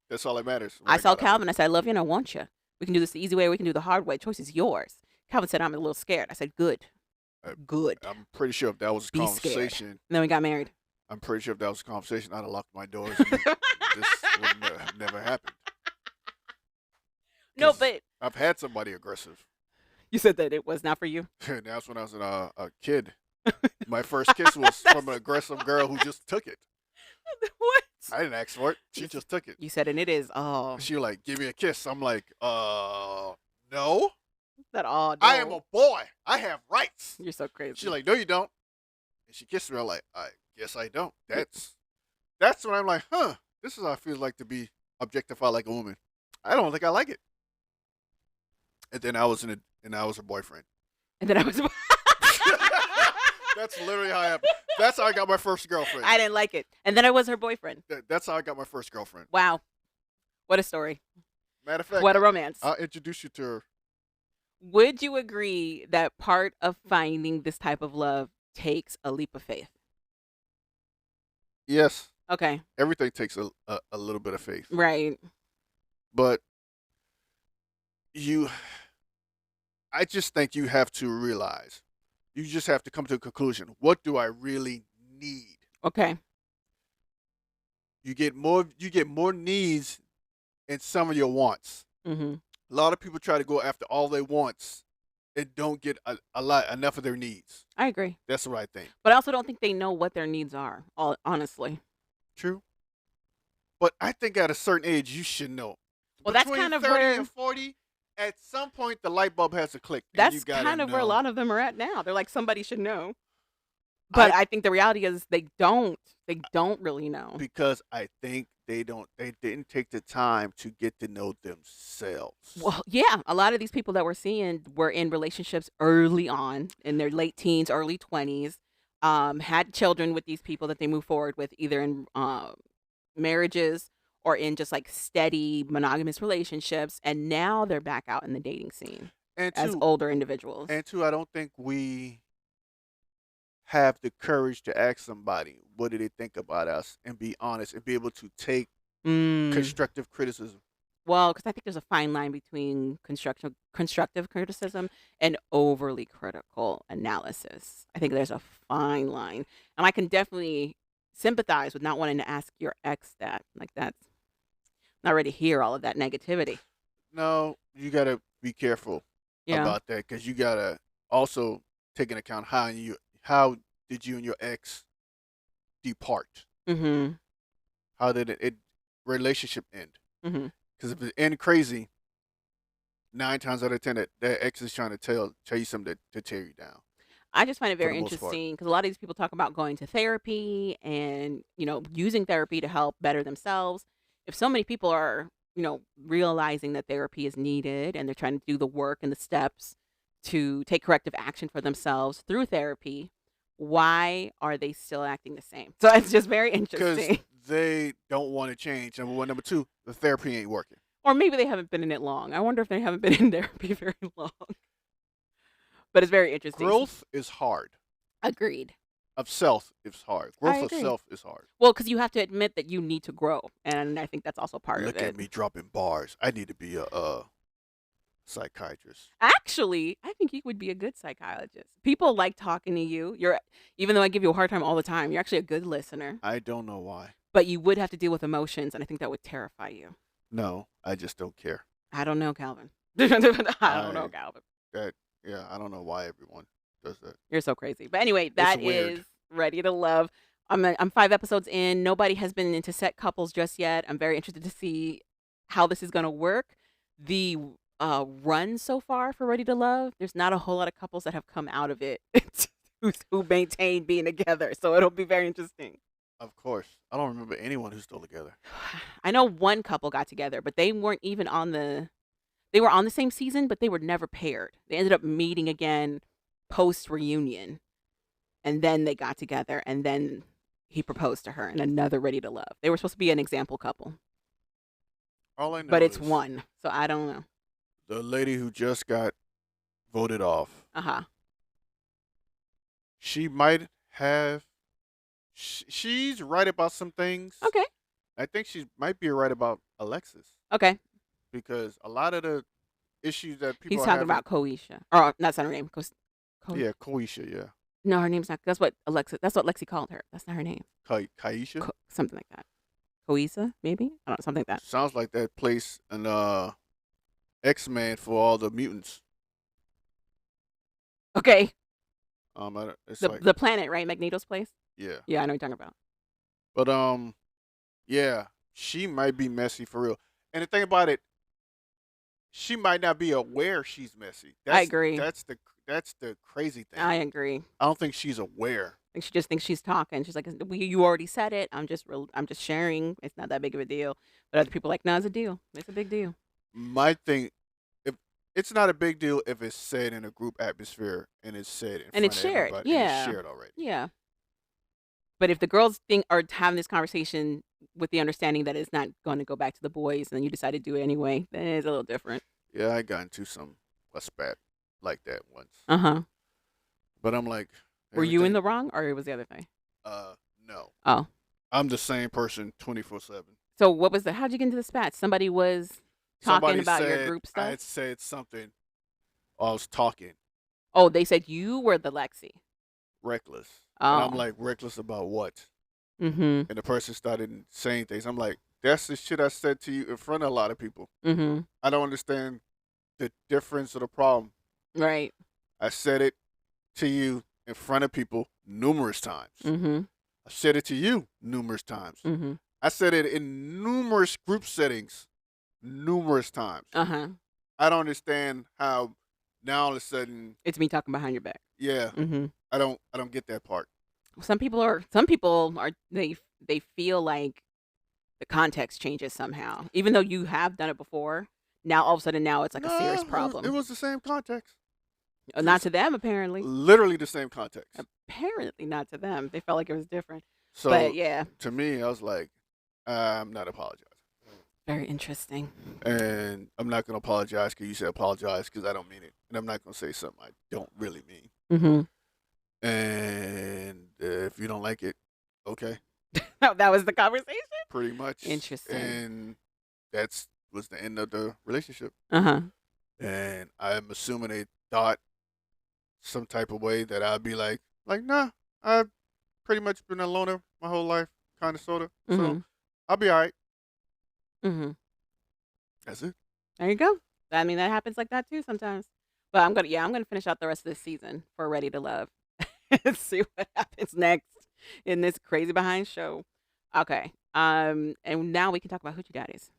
That's all that matters. what I saw got out of it. Calvin. I said, I love you and I want you. We can do this the easy way or we can do the hard way. Choice is yours. Calvin said, I'm a little scared. I said, good. Good. I'm pretty sure if that was a Be scared. conversation, And then we got married. I'm pretty sure if that was a conversation, I'd have locked my doors. And this would have never happened. No, 'Cause but I've had somebody aggressive. you said that it was not for you. And that's when I was a kid. My first kiss was from an aggressive girl who just took it. What? I didn't ask for it. She just took it. You said, and it is, oh, She was like, give me a kiss. I'm like, no. that all. I am a boy. I have rights. You're so crazy. She's like, no, you don't. And she kissed me. I'm like, I guess I don't. That's when I'm like, huh, this is how it feels like to be objectified like a woman. I don't think I like it. And then I was a boyfriend. And then I was, That's literally how it happened. That's how I got my first girlfriend. I didn't like it. And then I was her boyfriend. That's how I got my first girlfriend. Wow. What a story. Matter of fact, What a romance. I'll introduce you to her. Would you agree that part of finding this type of love takes a leap of faith? Yes, Okay. everything takes a little bit of faith. Right. But I just think you have to realize, you just have to come to a conclusion. What do I really need? Okay. You get more needs in some of your wants. Mm-hmm. A lot of people try to go after all they wants and don't get enough of their needs. I agree. That's what I think. But I also don't think they know what their needs are, honestly. True. But I think at a certain age you should know. Well, that's Between kind of 30 where and 40, at some point the light bulb has to click. And that's you gotta kind of where a know. lot of them are at now. They're like somebody should know. But I think the reality is they don't. They don't really know. Because I think they didn't take the time to get to know themselves. Well, yeah, a lot of these people that we're seeing were in relationships early on in their late teens, early 20s, had children with these people that they move forward with, either in marriages or in just like steady monogamous relationships, and now they're back out in the dating scene and as two, older individuals. and two, I don't think we have the courage to ask somebody what do they think about us and be honest and be able to take constructive criticism. Well, because I think there's a fine line between constructive criticism and overly critical analysis. I think there's a fine line, and I can definitely sympathize with not wanting to ask your ex that. Like, that's not ready to hear all of that negativity. No, you gotta be careful Yeah. about that because you gotta also take into account how did you and your ex depart? Mm-hmm. How did it relationship end? Mm-hmm. Because if it end crazy, 9 times out of 10 that ex is trying to tell you something to tear you down I just find it for very the most part. interesting because a lot of these people talk about going to therapy and, using therapy to help better themselves. If so many people are, realizing that therapy is needed and they're trying to do the work and the steps to take corrective action for themselves through therapy, why are they still acting the same? So it's just very Because interesting. they don't want to change. Number one. Number two, the therapy ain't working. Or maybe they haven't been in it long. I wonder if they haven't been in therapy very long. But it's very interesting. Growth is hard. Agreed. Of self is hard. I Growth of agree. self is hard. Well, because you have to admit that you need to grow, and I think that's also part of Look at it. me dropping bars. I need to be a psychiatrist. Actually, I think you would be a good psychologist. People like talking to you. Even though I give you a hard time all the time, you're actually a good listener. I don't know why. But you would have to deal with emotions, and I think that would terrify you. No, I just don't care. I don't know, Calvin. I don't know, Calvin. I don't know why everyone does that. You're so crazy. But anyway, that weird. is Ready to Love. I'm 5 episodes in. Nobody has been into set couples just yet. I'm very interested to see how this is going to work. The run so far for Ready to Love, there's not a whole lot of couples that have come out of it who maintain being together. So it'll be very interesting. Of course. I don't remember anyone who's still together. I know one couple got together, but they weren't even they were on the same season, but they were never paired. They ended up meeting again post reunion. And then they got together, and then he proposed to her in another Ready to Love. They were supposed to be an example couple. All I know But it's is one, so I don't know. the lady who just got voted off. Uh-huh. She might have. She's right about some things. Okay. I think she might be right about Alexis Okay. because a lot of the issues that people He's are talking having. about Koisha. Or that's not her name. Yeah, Koisha. Yeah, No, her name's not. That's what Lexi called her. That's not her name. Kaisha. Something like that. Koisa, maybe? I don't know, something like that. Sounds like that place in X-Men for all the mutants. Okay. It's The planet, right? Magneto's place? yeah. Yeah, I know what you're talking about. But yeah, she might be messy for real. And the thing about it, she might not be aware she's messy. I agree. That's the crazy thing. I agree. I don't think she's aware. Like she just thinks she's talking. She's like, "You already said it. I'm just sharing. It's not that big of a deal." But other people are like, "No, it's a deal. It's a big deal." My thing, if it's not a big deal if it's said in a group atmosphere and it's said in front And it's of shared. everybody, Yeah. and it's shared already. Yeah. But if the girls are having this conversation with the understanding that it's not going to go back to the boys, and then you decide to do it anyway, then it's a little different. Yeah, I got into a spat like that once. Uh-huh. But I'm like, Were you in the wrong, or it was the other thing? No. Oh. I'm the same person 24/7. So what was how'd you get into the spat? Somebody was talking about your group I stuff? had said something. I was talking Oh, they said you were the Lexi. reckless. Oh. And I'm like, reckless about what? Mm-hmm. And the person started saying things. I'm like, that's the shit I said to you in front of a lot of people. Mm-hmm. I don't understand the difference of the problem. Right. I said it to you in front of people numerous times. Mm-hmm. I said it to you numerous times. Mm-hmm. I said it in numerous group settings numerous times. Uh-huh. I don't understand how now all of a sudden, It's me talking behind your back. yeah, Mm-hmm. I don't get that part. Some people are they feel like the context changes somehow. Even though you have done it before, now all of a sudden now it's like a serious problem. It was the same context. Not to them apparently. Literally the same context. Apparently not to them. They felt like it was different. So But yeah, to me, I was like, I'm not apologizing. very interesting. And I'm not going to apologize because you said apologize because I don't mean it. And I'm not going to say something I don't really mean. Mm-hmm. And if you don't like it, okay. That was the conversation? Pretty much. Interesting. And was the end of the relationship. Uh-huh. And I'm assuming they thought some type of way that I'd be like, nah, I've pretty much been a loner my whole life, kind of, sort of. So Mhm. I'll be all right. Mm-hmm. That's it. There you go. I mean, that happens like that too sometimes. But I'm gonna finish out the rest of this season for Ready to Love and see what happens next in this crazy behind show. Okay. And now we can talk about Hoochie Daddies.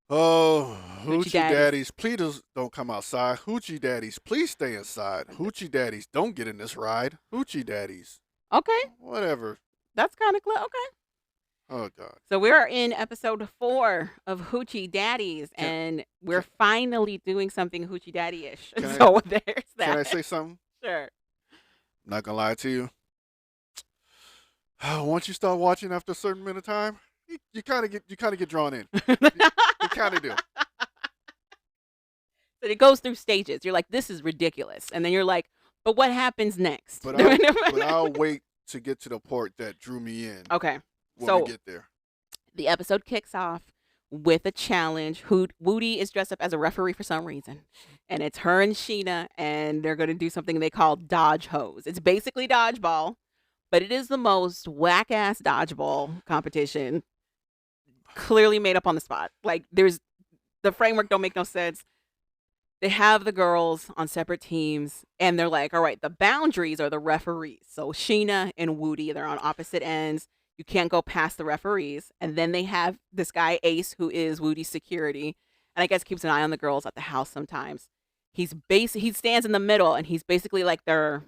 Oh, Hoochie Hoochie Daddies. Daddies, please don't come outside. Hoochie Daddies, please stay inside. Hoochie Daddies, don't get in this ride. Hoochie Daddies, Okay, whatever. that's kind of clear. Okay. Oh, God. So we're in episode 4 of Hoochie Daddies, Can- and we're finally doing something Hoochie Daddy-ish. Can I- So there's that. Can I say something? Sure. I'm not going to lie to you. Once you start watching after a certain amount of time, you kind of get drawn in. You kind of do. But it goes through stages. You're like, this is ridiculous. And then you're like, but what happens next? But I'll wait to get to the part that drew me in Okay. when we get there. The episode kicks off with a challenge. Woody is dressed up as a referee for some reason. And it's her and Sheena, and they're going to do something they call dodge hose. It's basically dodgeball, but it is the most whack-ass dodgeball competition clearly made up on the spot. Like, the framework don't make no sense. They have the girls on separate teams, and they're like, all right, the boundaries are the referees. So Sheena and Woody, they're on opposite ends. You can't go past the referees. And then they have this guy, Ace, who is Woody's security, and I guess keeps an eye on the girls at the house sometimes. He stands in the middle, and he's basically like their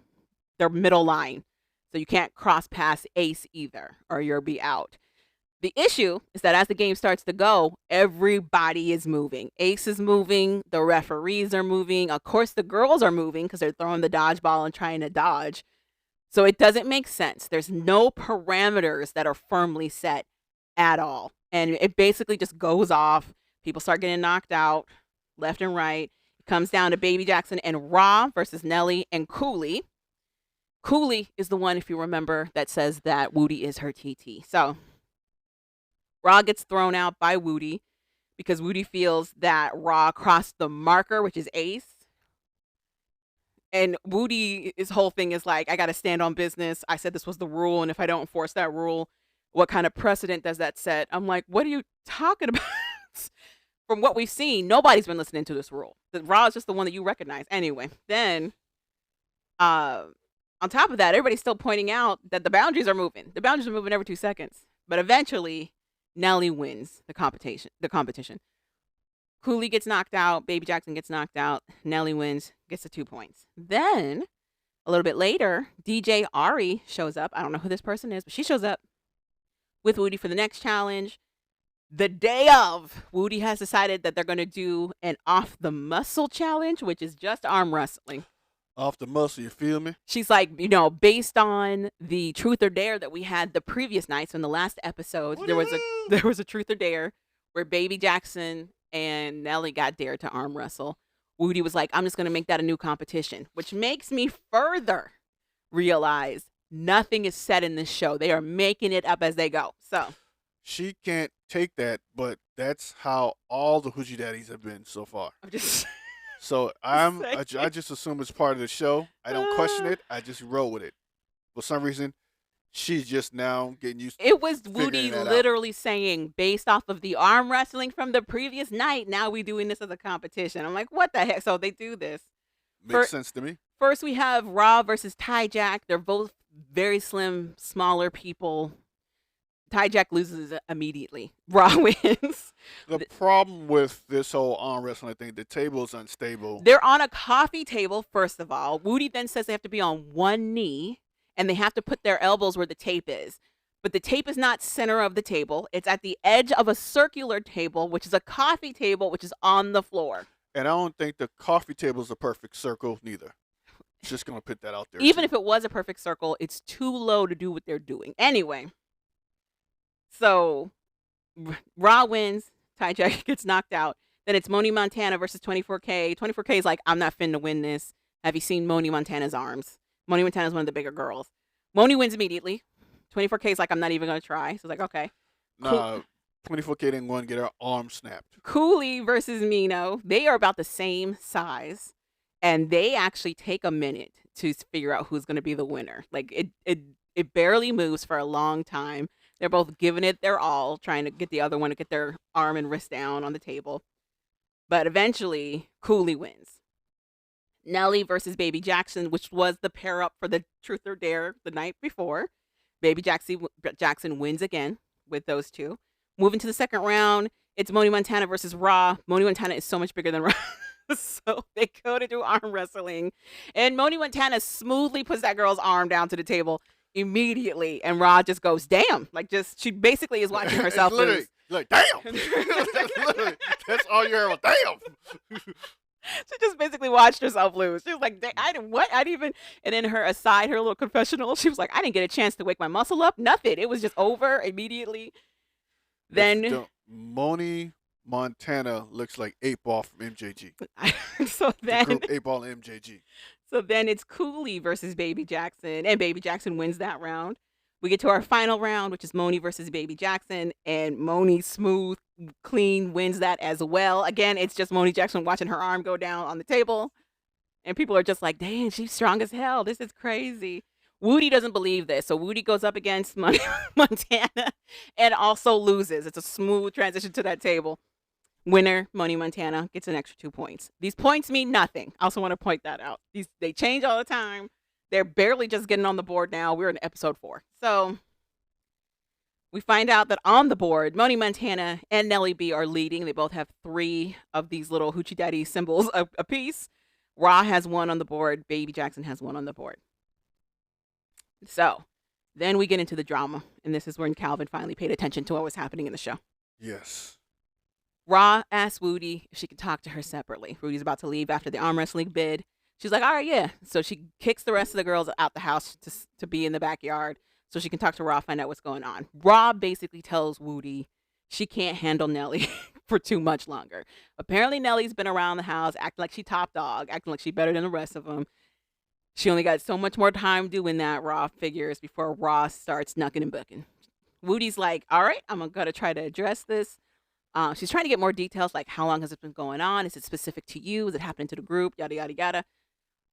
middle line. So you can't cross past Ace either, or you'll be out. The issue is that as the game starts to go, everybody is moving. Ace is moving. The referees are moving. Of course, the girls are moving because they're throwing the dodgeball and trying to dodge. So it doesn't make sense. There's no parameters that are firmly set at all. And it basically just goes off. People start getting knocked out left and right. It comes down to Baby Jackson and Ra versus Nelly and Cooley. Cooley is the one, if you remember, that says that Woody is her TT. So Ra gets thrown out by Woody because Woody feels that Ra crossed the marker, which is Ace. And his whole thing is like, I got to stand on business. I said this was the rule, and if I don't enforce that rule, what kind of precedent does that set? I'm like, what are you talking about? From what we've seen, nobody's been listening to this rule. Ra is just the one that you recognize. Anyway, then on top of that, everybody's still pointing out that the boundaries are moving. The boundaries are moving every 2 seconds. But eventually, Nelly wins the competition. Cooley gets knocked out. Baby Jackson gets knocked out. Nelly wins, gets the 2 points. Then, a little bit later, DJ Ari shows up. I don't know who this person is, but she shows up with Woody for the next challenge. The day of, Woody has decided that they're going to do an off the muscle challenge, which is just arm wrestling. Off the muscle, you feel me? She's like, based on the truth or dare that we had the previous night, so in the last episode, there was a truth or dare where Baby Jackson and Nelly got dared to arm wrestle. Woody was like, I'm just going to make that a new competition, which makes me further realize nothing is set in this show. They are making it up as they go. So she can't take that, but that's how all the Hoochie Daddies have been so far. I'm just So I just assume it's part of the show. I don't question it. I just roll with it. For some reason, she's just now getting used to it. Was Woody that literally saying, based off of the arm wrestling from the previous night, now we doing this as a competition. I'm like, what the heck? So they do this. Makes sense to me. First, we have Ra versus Ty Jack. They're both very slim, smaller people. Ty Jack loses immediately. Ra wins. The problem with this whole arm wrestling thing, the table is unstable. They're on a coffee table, first of all. Woody then says they have to be on one knee, and they have to put their elbows where the tape is. But the tape is not center of the table. It's at the edge of a circular table, which is a coffee table, which is on the floor. And I don't think the coffee table is a perfect circle, neither. Just going to put that out there. Even if it was a perfect circle, it's too low to do what they're doing. Anyway. So, Ra wins. Ty Jack gets knocked out. Then it's Moni Montana versus 24K. 24K is like, I'm not finna win this. Have you seen Moni Montana's arms? Moni Montana's one of the bigger girls. Moni wins immediately. 24K is like, I'm not even going to try. So it's like, okay. Nah, 24K didn't want to get her arm snapped. Cooley versus Mino. They are about the same size. And they actually take a minute to figure out who's going to be the winner. Like, it barely moves for a long time. They're both giving it their all, trying to get the other one to get their arm and wrist down on the table. But eventually, Cooley wins. Nelly versus Baby Jackson, which was the pair up for the Truth or Dare the night before. Jackson wins again with those two. Moving to the second round, it's Moni Montana versus Raw. Moni Montana is so much bigger than Raw. So they go to do arm wrestling. And Moni Montana smoothly puts that girl's arm down to the table immediately. And Raw just goes, damn. Like, she basically is watching herself lose. Like, damn. Literally, that's all you heard was, damn. She just basically watched herself lose. She was like, I didn't even, and in her aside, her little confessional, she was like, I didn't get a chance to wake my muscle up. Nothing. It was just over immediately. Then Moni Montana looks like 8-Ball from MJG. So then the group 8-Ball and MJG. So then it's Cooley versus Baby Jackson, and Baby Jackson wins that round. We get to our final round, which is Moni versus Baby Jackson, and Moni smooth, clean wins that as well. Again, it's just Moni Jackson watching her arm go down on the table, and people are just like, dang, she's strong as hell. This is crazy. Woody doesn't believe this, so Woody goes up against Montana and also loses. It's a smooth transition to that table. Winner, Moni Montana, gets an extra 2 points. These points mean nothing. I also want to point that out. They change all the time. They're barely just getting on the board now. We're in episode 4. So we find out that on the board, Moni Montana and Nelly B are leading. They both have 3 of these little Hoochie Daddies symbols apiece. Raw has 1 on the board. Baby Jackson has 1 on the board. So then we get into the drama. And this is when Calvin finally paid attention to what was happening in the show. Yes. Raw asks Woody if she could talk to her separately. Woody's about to leave after the arm wrestling bid. She's like, all right, yeah. So she kicks the rest of the girls out the house to be in the backyard so she can talk to Raw, find out what's going on. Raw basically tells Woody she can't handle Nelly for too much longer. Apparently, Nelly's been around the house acting like she top dog, acting like she better than the rest of them. She only got so much more time doing that, Raw figures, before Raw starts knucking and bucking. Woody's like, all right, I'm going to try to address this. She's trying to get more details, like how long has it been going on? Is it specific to you? Is it happening to the group? Yada, yada, yada.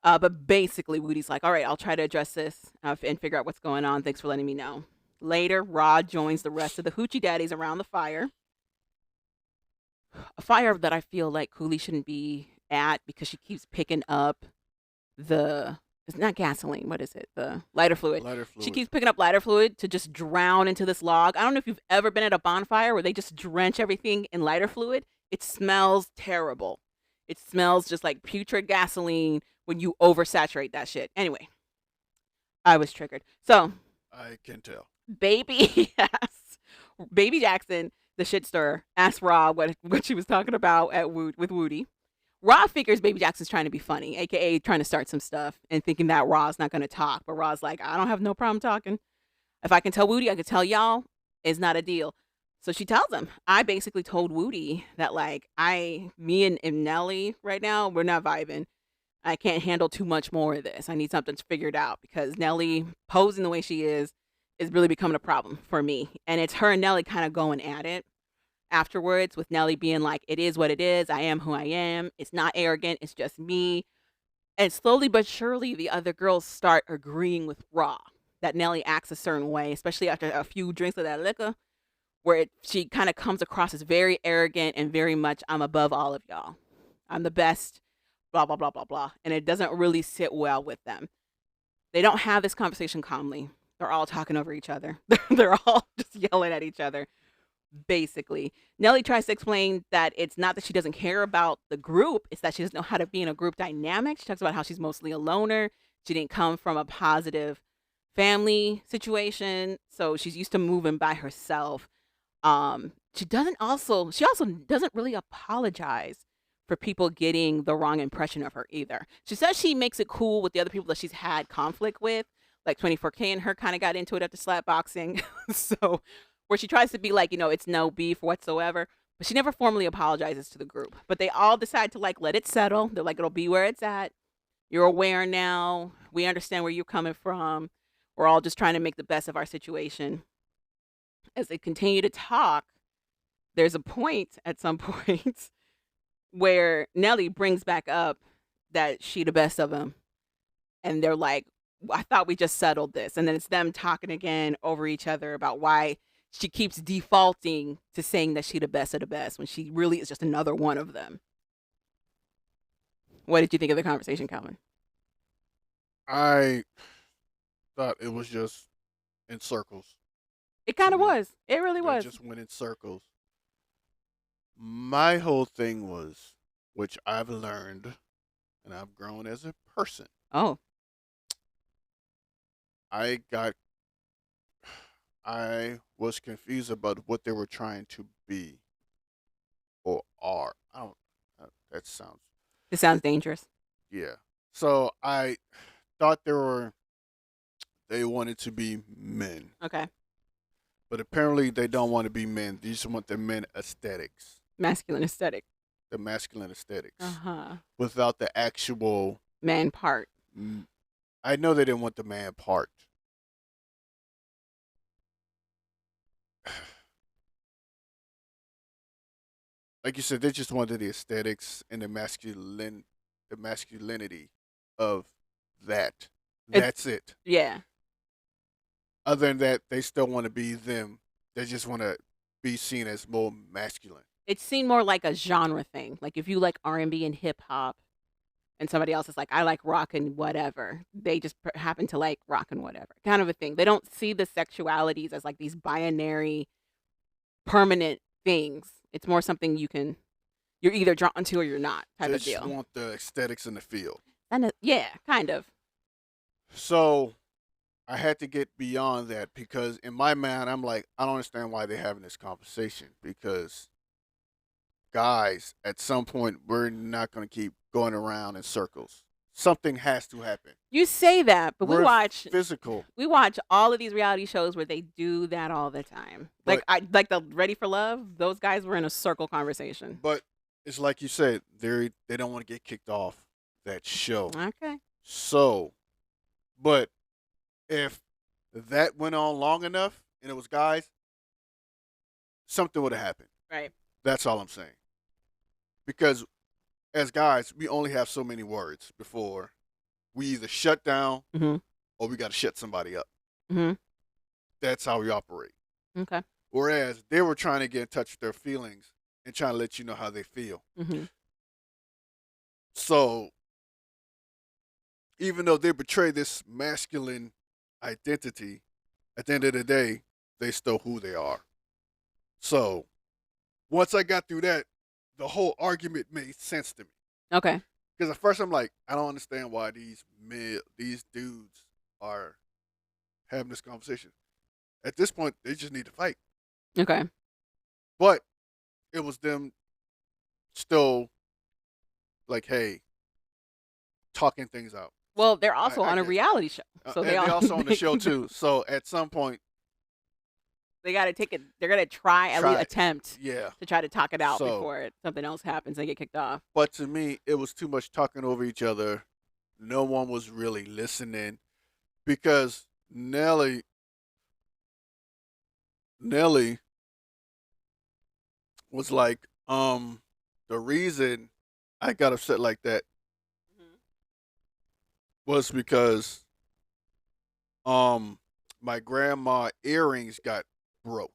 But basically, Woody's like, all right, I'll try to address this and figure out what's going on. Thanks for letting me know. Later, Rod joins the rest of the Hoochie Daddies around the fire. A fire that I feel like Cooley shouldn't be at because she keeps picking up it's not gasoline. What is it? The lighter fluid. She keeps picking up lighter fluid to just drown into this log. I don't know if you've ever been at a bonfire where they just drench everything in lighter fluid. It smells terrible. It smells just like putrid gasoline when you oversaturate that shit. Anyway, I was triggered. So I can tell. Baby Jackson, the shit stirrer, asked Rob what she was talking about with Woody. Raw figures Baby Jackson's trying to be funny, a.k.a. trying to start some stuff and thinking that Raw's not going to talk. But Raw's like, I don't have no problem talking. If I can tell Woody, I can tell y'all. It's not a deal. So she tells him, I basically told Woody that, like, me and Nelly right now, we're not vibing. I can't handle too much more of this. I need something figured out because Nelly posing the way she is really becoming a problem for me. And it's her and Nelly kind of going at it afterwards, with Nelly being like, it is what it is. I am who I am. It's not arrogant. It's just me. And slowly but surely, the other girls start agreeing with Raw that Nelly acts a certain way, especially after a few drinks of that liquor, where she kind of comes across as very arrogant and very much, I'm above all of y'all. I'm the best, blah, blah, blah, blah, blah. And it doesn't really sit well with them. They don't have this conversation calmly. They're all talking over each other. They're all just yelling at each other. Basically, Nelly tries to explain that it's not that she doesn't care about the group, it's that she doesn't know how to be in a group dynamic. She talks about how she's mostly a loner. She didn't come from a positive family situation, so she's used to moving by herself. She also doesn't really apologize for people getting the wrong impression of her either. She says she makes it cool with the other people that she's had conflict with, like 24K and her kind of got into it after slap boxing. So where she tries to be like, it's no beef whatsoever, but she never formally apologizes to the group. But they all decide to, like, let it settle. They're like, it'll be where it's at. You're aware now. We understand where you're coming from. We're all just trying to make the best of our situation. As they continue to talk, there's a point at some point where Nelly brings back up that she the best of them. And they're like, I thought we just settled this. And then it's them talking again over each other about why she keeps defaulting to saying that she the best of the best when she really is just another one of them. What did you think of the conversation, Calvin? I thought it was just in circles It to kind of me. was. It really They was. just went in circles. My whole thing was, which I've learned and I've grown as a person. Oh, I got I was confused about what they were trying to be or are. I don't. That sounds. this sounds dangerous. Yeah. So I thought they wanted to be men, Okay. but apparently they don't want to be men. They just want the men aesthetics, Masculine aesthetic. the masculine aesthetics, Uh-huh. without the actual. Man part. I know they didn't want the man part. Like you said, they just wanted the aesthetics and the masculinity of that. That's it. Yeah. Other than that, they still want to be them. They just want to be seen as more masculine. It seemed more like a genre thing. Like if you like R&B and hip hop and somebody else is like, I like rock and whatever. They just happen to like rock and whatever. Kind of a thing. They don't see the sexualities as like these binary permanent things. It's more something you're either drawn to or you're not type They of just deal. want the aesthetics in the field. Yeah, kind of. So I had to get beyond that because in my mind, I'm like, I don't understand why they're having this conversation because guys, at some point, we're not going to keep going around in circles. Something has to happen. You say that, but We're we watch physical. all of these reality shows where they do that all the time. But- Like the Ready for Love, those guys were in a circle conversation. But it's like you said, they don't want to get kicked off that show. Okay. So, but if that went on long enough and it was guys, something would have happened. Right. That's all I'm saying. Because as guys, we only have so many words before we either shut down Mhm. or we got to shut somebody up. Mhm. That's how we operate. Okay. Whereas they were trying to get in touch with their feelings and trying to let you know how they feel. Mhm. So, even though they betray this masculine identity, at the end of the day, they still who they are. So, once I got through that, the whole argument made sense to me. Okay. Because at first I'm like, I don't understand why these dudes are having this conversation. At this point, they just need to fight. Okay. But it was them still like, hey, talking things out. Well, they're also I on a guess. reality show, so And they also on the show too. So at some point, They got to take it. They're gonna try at least Try- attempt yeah. to try to talk it out So- before something else happens and they get kicked off. But to me, it was too much talking over each other. No one was really listening because Nelly was like, the reason I got upset like that was because my grandma earrings got broke.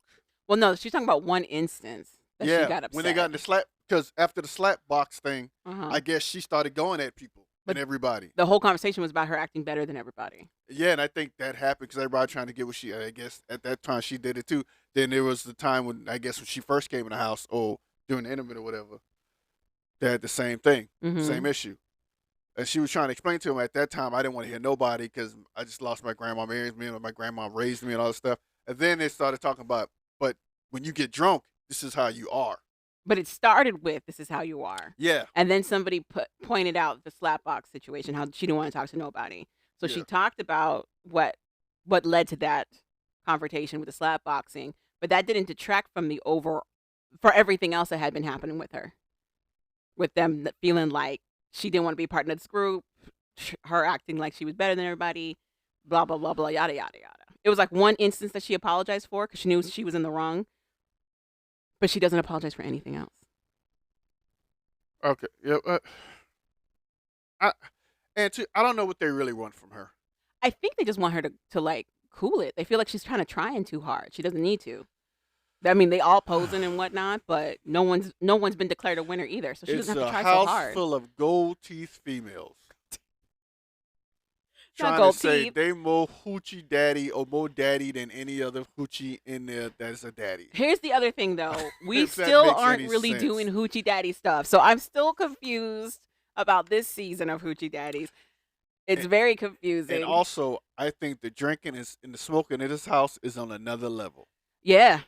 Well, no, she's talking about one instance that yeah, she got upset. when they got in the slap, because after the slap box thing, Uh-huh. I guess she started going at people But- and everybody. The whole conversation was about her acting better than everybody. Yeah, and I think that happened because everybody trying to get what she. I guess at that time she did it too. Then there was the time when I guess when she first came in the house or during the intimate or whatever, they had the same thing, Mhm. same issue. And she was trying to explain to him at that time I didn't want to hear nobody because I just lost my grandma, married me, and my grandma raised me and all this stuff. And then they started talking about, but when you get drunk, this is how you are. But it started with "This is how you are," Yeah, and then somebody pointed out the slapbox situation, how she didn't want to talk to nobody. So she Yeah. talked about what led to that confrontation with the slap boxing, but that didn't detract from the for everything else that had been happening with her, with them feeling like she didn't want to be part of this group, her acting like she was better than everybody, blah blah blah blah, yada yada yada. It was like one instance that she apologized for because she knew she was in the wrong, but she doesn't apologize for anything else. okay, yeah. I don't know what they really want from her. I think they just want her to like cool it. They feel like she's trying too hard. She doesn't need to. I mean, they all posing and whatnot, but no one's been declared a winner either. So she It's doesn't have a to try so house hard. full of gold teeth females Not trying to gold say teeth. they more hoochie daddy or more daddy than any other hoochie in there that's a daddy. Here's the other thing, though. We If that still makes aren't any really sense. doing Hoochie Daddy stuff. So I'm still confused about this season of Hoochie Daddies. It's very confusing. And also, I think the drinking is and the smoking in this house is on another level. Yeah.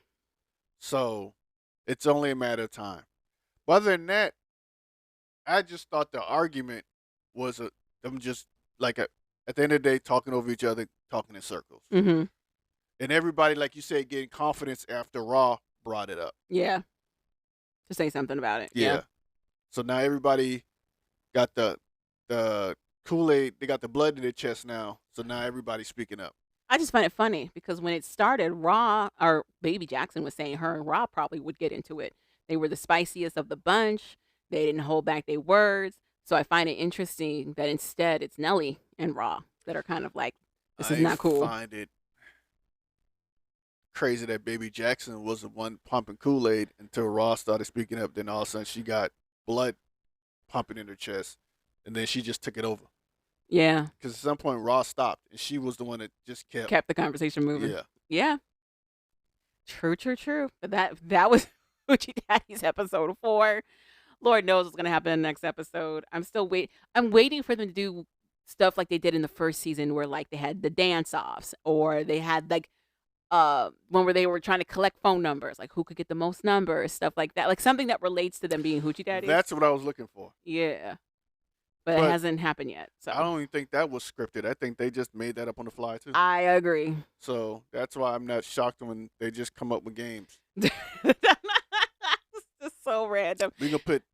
So it's only a matter of time. But other than that, I just thought the argument was them just like at the end of the day talking over each other, talking in circles. Mm-hmm. And everybody, like you said, getting confidence after Raw brought it up. Yeah. To say something about it. Yeah. So now everybody got the Kool-Aid, they got the blood in their chest now. So now everybody's speaking up. I just find it funny because when it started, Raw, or Baby Jackson was saying her and Raw probably would get into it. They were the spiciest of the bunch. They didn't hold back their words. So I find it interesting that instead it's Nelly and Raw that are kind of like, this is not cool. I find it crazy that Baby Jackson was the one pumping Kool-Aid until Raw started speaking up. Then all of a sudden she got blood pumping in her chest. And then she just took it over. Yeah. Because at some point Raw stopped and she was the one that just kept the conversation moving. Yeah. Yeah. True. But that was Hoochie Daddies episode 4. Lord knows what's gonna happen in the next episode. I'm waiting for them to do stuff like they did in the first season where like they had the dance offs or they had like one where they were trying to collect phone numbers, like who could get the most numbers, stuff like that. Like something that relates to them being Hoochie Daddies. That's what I was looking for. Yeah. But it hasn't happened yet. So I don't even think that was scripted. I think they just made that up on the fly too. I agree. So that's why I'm not shocked when they just come up with games. It's just so random. We gonna put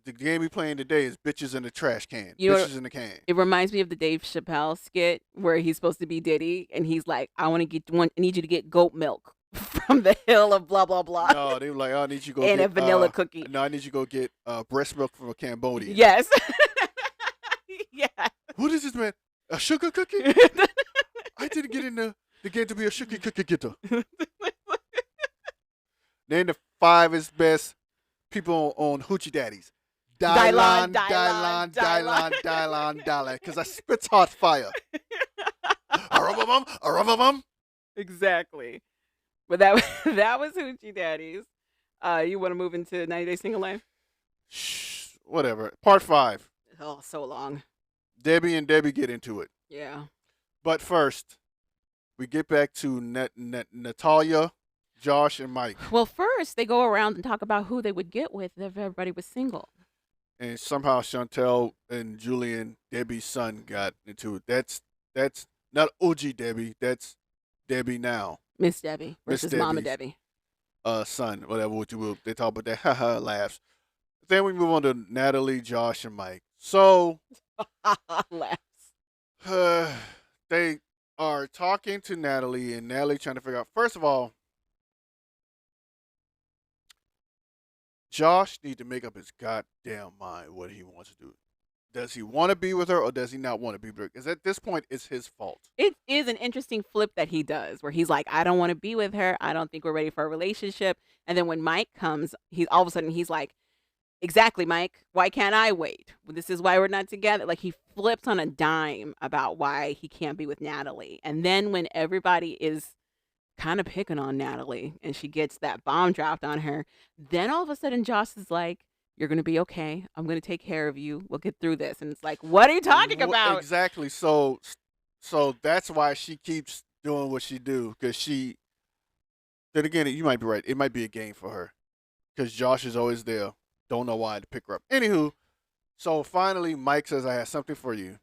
the game we playing today is bitches in the trash can. You know bitches in the can. It reminds me of the Dave Chappelle skit where he's supposed to be Diddy and he's like, I need you to get goat milk from the hill of blah blah blah. No, they were like, I need you to go and get a vanilla cookie. No, I need you to go get breast milk from Cambodia. Yes. Yeah. What is this, man? A sugar cookie? I didn't get in the game to be a sugar cookie getter. Name the 5 best people on Hoochie Daddies. Dylan. Because I spits hot fire. A-rum-a-bum. Exactly. But that was Hoochie Daddies. You want to move into 90 Day Single Life? Shh, whatever. Part 5. Oh, so long. Debbie and Debbie get into it. Yeah. But first, we get back to Natalia, Josh, and Mike. Well, first, they go around and talk about who they would get with if everybody was single. And somehow Chantel and Julian, Debbie's son, got into it. That's not OG Debbie. That's Debbie now. Miss Debbie versus Mama Debbie's, Debbie. Son, whatever what you will. They talk about that haha laughs. Then we move on to Natalie, Josh, and Mike. So laughs. They are talking to Natalie, and Natalie trying to figure out. First of all, Josh needs to make up his goddamn mind what he wants to do. Does he want to be with her or does he not want to be with her? Because at this point, it's his fault. It is an interesting flip that he does where he's like, I don't want to be with her. I don't think we're ready for a relationship. And then when Mike comes, he's all of a sudden he's like, exactly, Mike. Why can't I wait? This is why we're not together. Like he flips on a dime about why he can't be with Natalie. And then when everybody is kind of picking on Natalie and she gets that bomb dropped on her, then all of a sudden Josh is like, you're going to be okay. I'm going to take care of you. We'll get through this. And it's like, what are you talking about? Exactly. So that's why she keeps doing what she do. Because then again, you might be right. It might be a game for her. Because Josh is always there. Don't know why to pick her up. Anywho, so finally Mike says, I have something for you.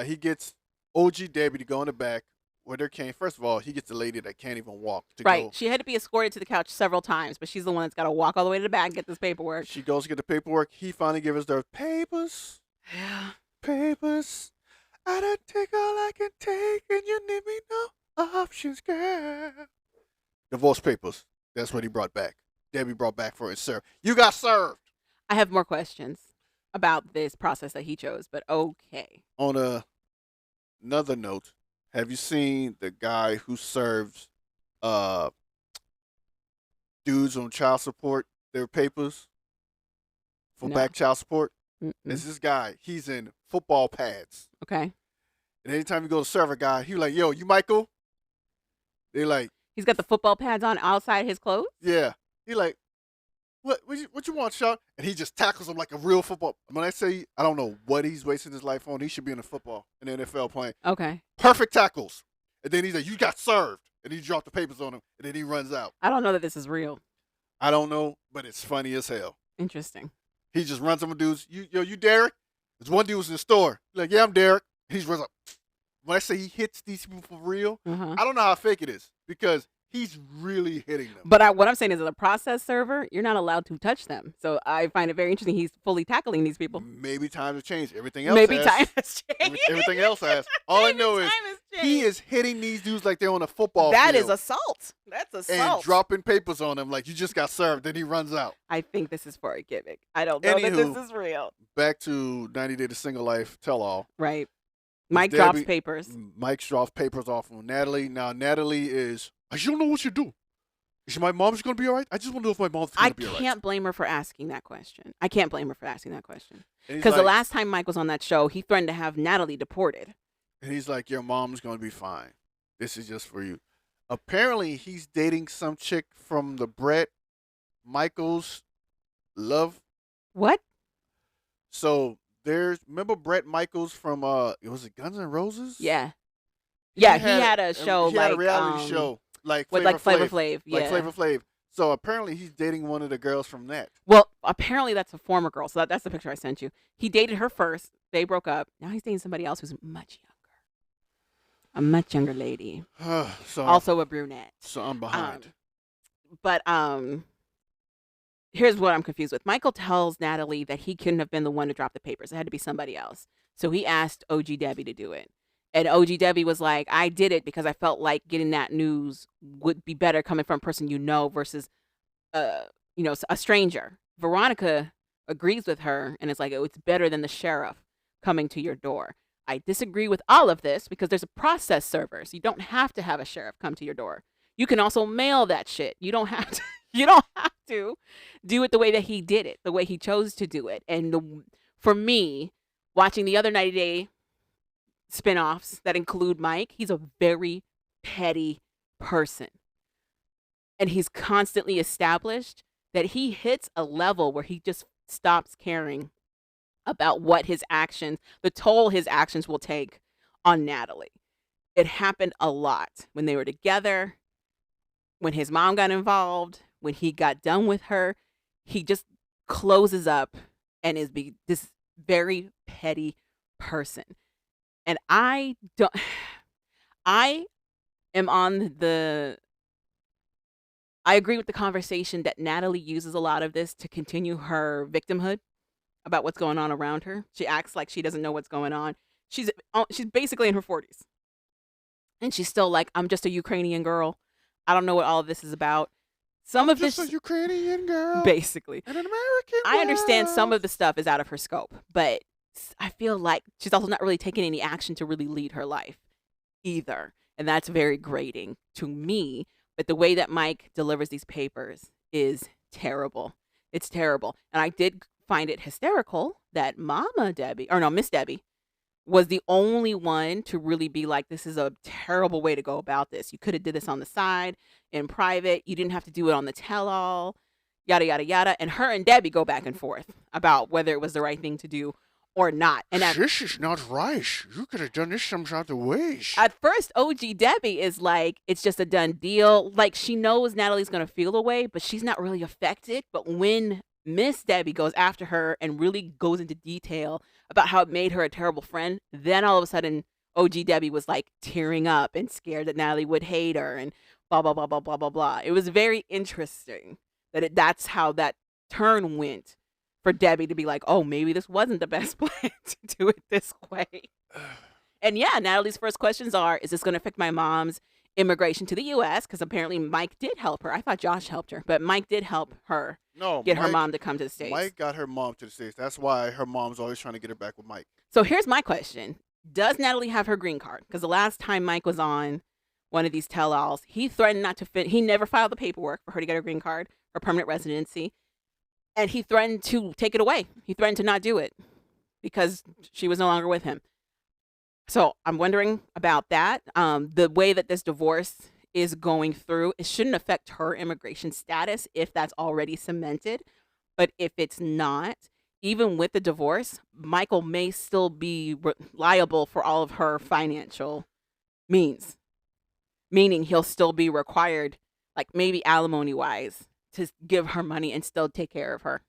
He gets OG Debbie to go in the back with her cane. First of all, he gets the lady that can't even walk to right. go. She had to be escorted to the couch several times, but she's the one that's got to walk all the way to the back and get this paperwork. She goes to get the paperwork. He finally gives her papers. Yeah. Papers. I don't take all I can take, and you need me no options, girl. Divorce papers. That's what he brought back. Debbie brought back for it, sir. You got served. I have more questions about this process that he chose, but okay. On another note, have you seen the guy who serves dudes on child support their papers for No. back child support. Mm-mm. It's this guy. He's in football pads. Okay. And anytime you go to serve a guy, he like, yo, you Michael? They like, He's got the football pads on outside his clothes. yeah. He like, what you want, Sean? And he just tackles him like a real football. When I say I don't know what he's wasting his life on, he should be in the football in the NFL playing. Okay. Perfect tackles. And then he's like, you got served. And he dropped the papers on him. And then he runs out. I don't know that this is real. I don't know, but it's funny as hell. Interesting. He just runs on dudes. You Derek? There's one dude was in the store. He's like, yeah, I'm Derek. He runs up. When I say he hits these people for real, Uh-huh. I don't know how fake it is because he's really hitting them. But what I'm saying is, as a process server, you're not allowed to touch them. So I find it very interesting. He's fully tackling these people. Maybe times have changed. Everything else Maybe has. time has changed. Everything else has. All I Maybe know is time has he changed. is hitting these dudes like they're on a football That field. is assault. That's And assault. dropping papers on him like you just got served. Then he runs out. I think this is for a gimmick. I don't know that Anywho, this is real. Back to 90 Day to Single Life tell all. Right. Mike drops Debbie- papers. Mike drops papers off on Natalie. Now Natalie is, I don't know what you do. Is my mom's going to be all right? I just want to know if my mom's I going to be all right. can't blame her for asking that question. I can't blame her for asking that question. And he's Because the like- last time Mike was on that show, he threatened to have Natalie deported. And he's like, your mom's going to be fine. This is just for you. Apparently, he's dating some chick from the Brett Michaels love. What? So remember Brett Michaels from, was it Guns N' Roses? Yeah. Yeah, he had a show he like had a reality show like with Flavor like Flavor Flav. Flav. Yeah. Like Flavor Flav. So apparently he's dating one of the girls from that. Well, apparently that's a former girl. So that's the picture I sent you. He dated her first. They broke up. Now he's dating somebody else who's much younger. A much younger lady. so Also a brunette. So I'm behind. But here's what I'm confused with. Michael tells Natalie that he couldn't have been the one to drop the papers. It had to be somebody else. So he asked OG Debbie to do it. And OG Debbie was like, I did it because I felt like getting that news would be better coming from a person you know versus, a stranger. Veronica agrees with her and it's like, oh, it's better than the sheriff coming to your door. I disagree with all of this because there's a process server. So you don't have to have a sheriff come to your door. You can also mail that shit. You don't have to. You don't have to do it the way that he did it, the way he chose to do it. And for me, watching the other 90 Day spinoffs that include Mike, he's a very petty person. And he's constantly established that he hits a level where he just stops caring about what his actions, the toll his actions will take on Natalie. It happened a lot when they were together, when his mom got involved, when he got done with her. He just closes up and is this very petty person. And I agree with the conversation that Natalie uses a lot of this to continue her victimhood about what's going on around her. She acts like she doesn't know what's going on. She's basically in her 40s. And she's still like, I'm just a Ukrainian girl. I don't know what all of this is about. Some of this, just a Ukrainian girl, basically, and an American I understand girl. some of the stuff is out of her scope, but I feel like she's also not really taking any action to really lead her life either. And that's very grating to me. But the way that Mike delivers these papers is terrible. It's terrible. And I did find it hysterical that Miss Debbie was the only one to really be like, this is a terrible way to go about this. You could have did this on the side, in private. You didn't have to do it on the tell-all, yada, yada, yada. And her and Debbie go back and forth about whether it was the right thing to do or not. And this is not right. You could have done this some other ways. At first, OG Debbie is like, it's just a done deal. Like, she knows Natalie's going to feel a way, but she's not really affected. But when Miss Debbie goes after her and really goes into detail about how it made her a terrible friend, then all of a sudden, OG Debbie was like tearing up and scared that Natalie would hate her and blah, blah, blah, blah, blah, blah, blah. It was very interesting that that's how that turn went for Debbie to be like, oh, maybe this wasn't the best plan to do it this way. And yeah, Natalie's first questions are, is this going to affect my mom's immigration to the U.S.? Because apparently Mike did help her. I thought Josh helped her, but Mike did help her get her mom to come to the States. Mike got her mom to the States. That's why her mom's always trying to get her back with Mike. So here's my question. Does Natalie have her green card? Because the last time Mike was on, one of these tell-alls. He threatened not to he never filed the paperwork for her to get her green card, her permanent residency, and he threatened to take it away. He threatened to not do it because she was no longer with him. So I'm wondering about that. The way that this divorce is going through, it shouldn't affect her immigration status if that's already cemented. But if it's not, even with the divorce, Michael may still be liable for all of her financial means, meaning he'll still be required, like maybe alimony wise, to give her money and still take care of her.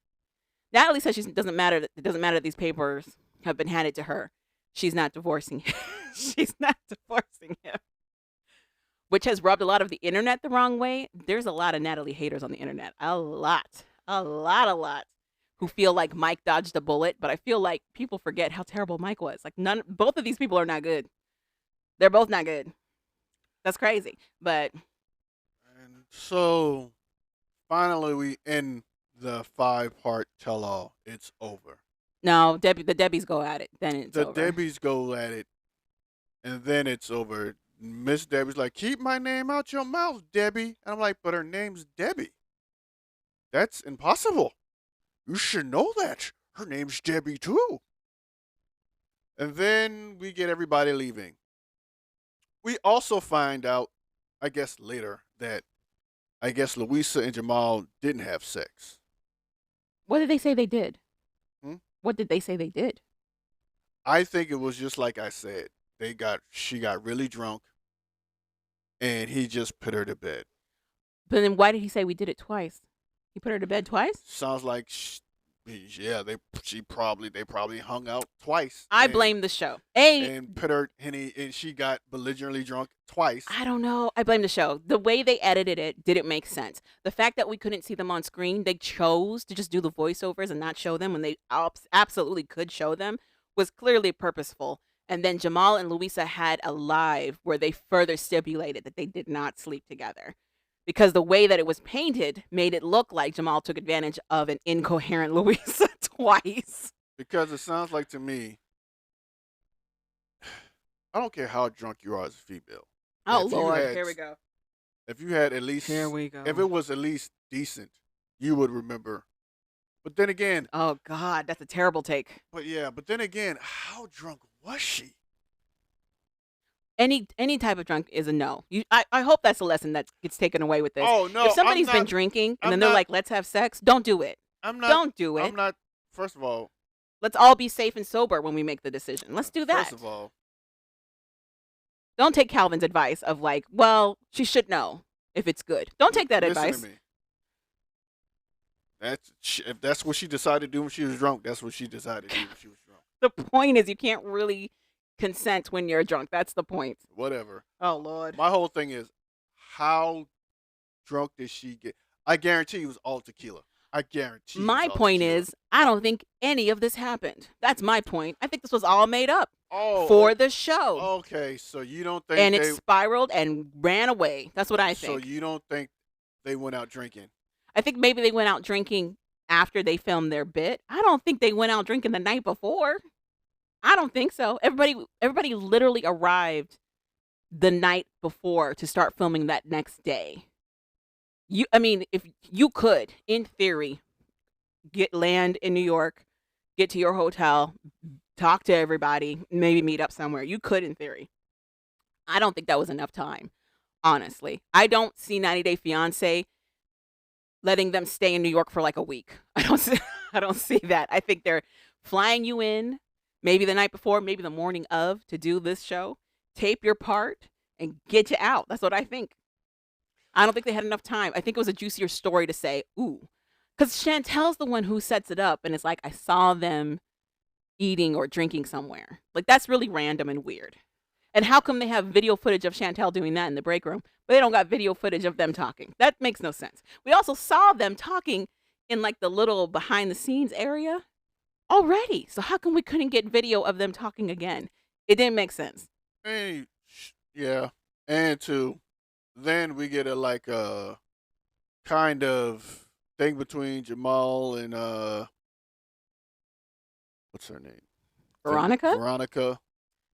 Natalie says it doesn't matter that these papers have been handed to her. She's not divorcing him. She's not divorcing him. Which has rubbed a lot of the internet the wrong way. There's a lot of Natalie haters on the internet. A lot. Who feel like Mike dodged a bullet, but I feel like people forget how terrible Mike was. Like both of these people are not good. They're both not good. That's crazy. But And so finally we end the 5-part tell-all. It's over. no, the Debbies go at it. Then it's The over. Debbies go at it, and then it's over. Miss Debbie's like, keep my name out your mouth, Debbie. And I'm like, but her name's Debbie. That's impossible. You should know that. Her name's Debbie, too. And then we get everybody leaving. We also find out, I guess later, that I guess Louisa and Jamal didn't have sex. What did they say they did? Hmm? What did they say they did? I think it was just like I said. She got really drunk, and he just put her to bed. But then why did he say we did it twice? He put her to bed twice? Sounds like, they probably hung out twice. I and- blame the show. and put her and she got belligerently drunk twice. I don't know. I blame the show. The way they edited it didn't make sense. The fact that we couldn't see them on screen, they chose to just do the voiceovers and not show them when they absolutely could show them, was clearly purposeful. And then Jamal and Louisa had a live where they further stipulated that they did not sleep together. Because the way that it was painted made it look like Jamal took advantage of an incoherent Louisa twice. Because it sounds like to me, I don't care how drunk you are as a female. Oh, If you Lord. had- Here we go. If you had at least, Here we go. if it was at least decent, you would remember. But then again, Oh, God. That's a terrible take. but then again, how drunk was she? Any type of drunk is a no. I hope that's a lesson that gets taken away with this. Oh no! If somebody's I'm been not, drinking and I'm then they're not- like, let's have sex, don't do it. I'm not. Don't do it. I'm not. First of all, Let's all be safe and sober when we make the decision. Let's do that. First of all, Don't take Calvin's advice of like, well, she should know if it's good. Don't take that listen advice. to me. If that's what she decided to do when she was drunk, that's what she decided to do when she was drunk. The point is you can't really consent when you're drunk. That's the point. Whatever. Oh, Lord. My whole thing is, how drunk did she get? I guarantee it was all tequila. I guarantee. My point is, I don't think any of this happened. That's my point. I think this was all made up for the show. Okay, so you don't think And it spiraled and ran away. That's what I So think. you don't think they went out drinking? I think maybe they went out drinking after they filmed their bit. I don't think they went out drinking the night before. I don't think so. Everybody literally arrived the night before to start filming that next day. If you could, in theory, land in New York, get to your hotel, talk to everybody, maybe meet up somewhere. You could, in theory. I don't think that was enough time, honestly. I don't see 90 Day Fiancé letting them stay in New York for like a week. I don't see that. I think they're flying you in maybe the night before, maybe the morning of to do this show, tape your part, and get you out. That's what I think. I don't think they had enough time. I think it was a juicier story to say, ooh. Because Chantel's the one who sets it up, and it's like, I saw them eating or drinking somewhere. Like, that's really random and weird. And how come they have video footage of Chantel doing that in the break room, but they don't got video footage of them talking? That makes no sense. We also saw them talking in, like, the little behind-the-scenes area already. So how come we couldn't get video of them talking again? It didn't make sense. Yeah. And then we get a kind of thing between Jamal and what's her name? Veronica? Veronica.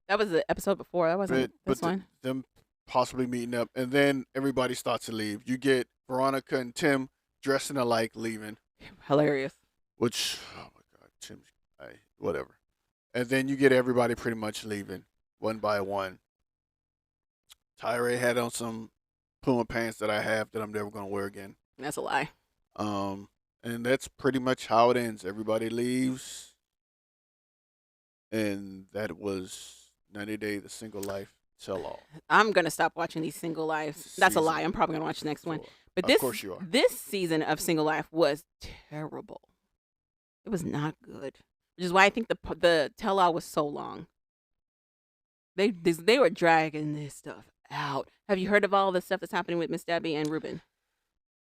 That was the episode before. That wasn't this one. Them possibly meeting up, and then everybody starts to leave. You get Veronica and Tim dressing alike leaving, Hilarious. which, oh my God, Tim's, whatever. And then you get everybody pretty much leaving one by one. Tyree had on some Puma pants that I have that I'm never going to wear again. That's a lie. And that's pretty much how it ends. Everybody leaves. And that was 90 Day The Single Life Tell All. I'm gonna stop watching these Single Lives. That's a lie. I'm probably gonna watch the next one. But Of course you are. This season of Single Life was terrible. It was not good, which is why I think the tell all was so long. They were dragging this stuff out. Have you heard of all the stuff that's happening with Miss Debbie and Ruben?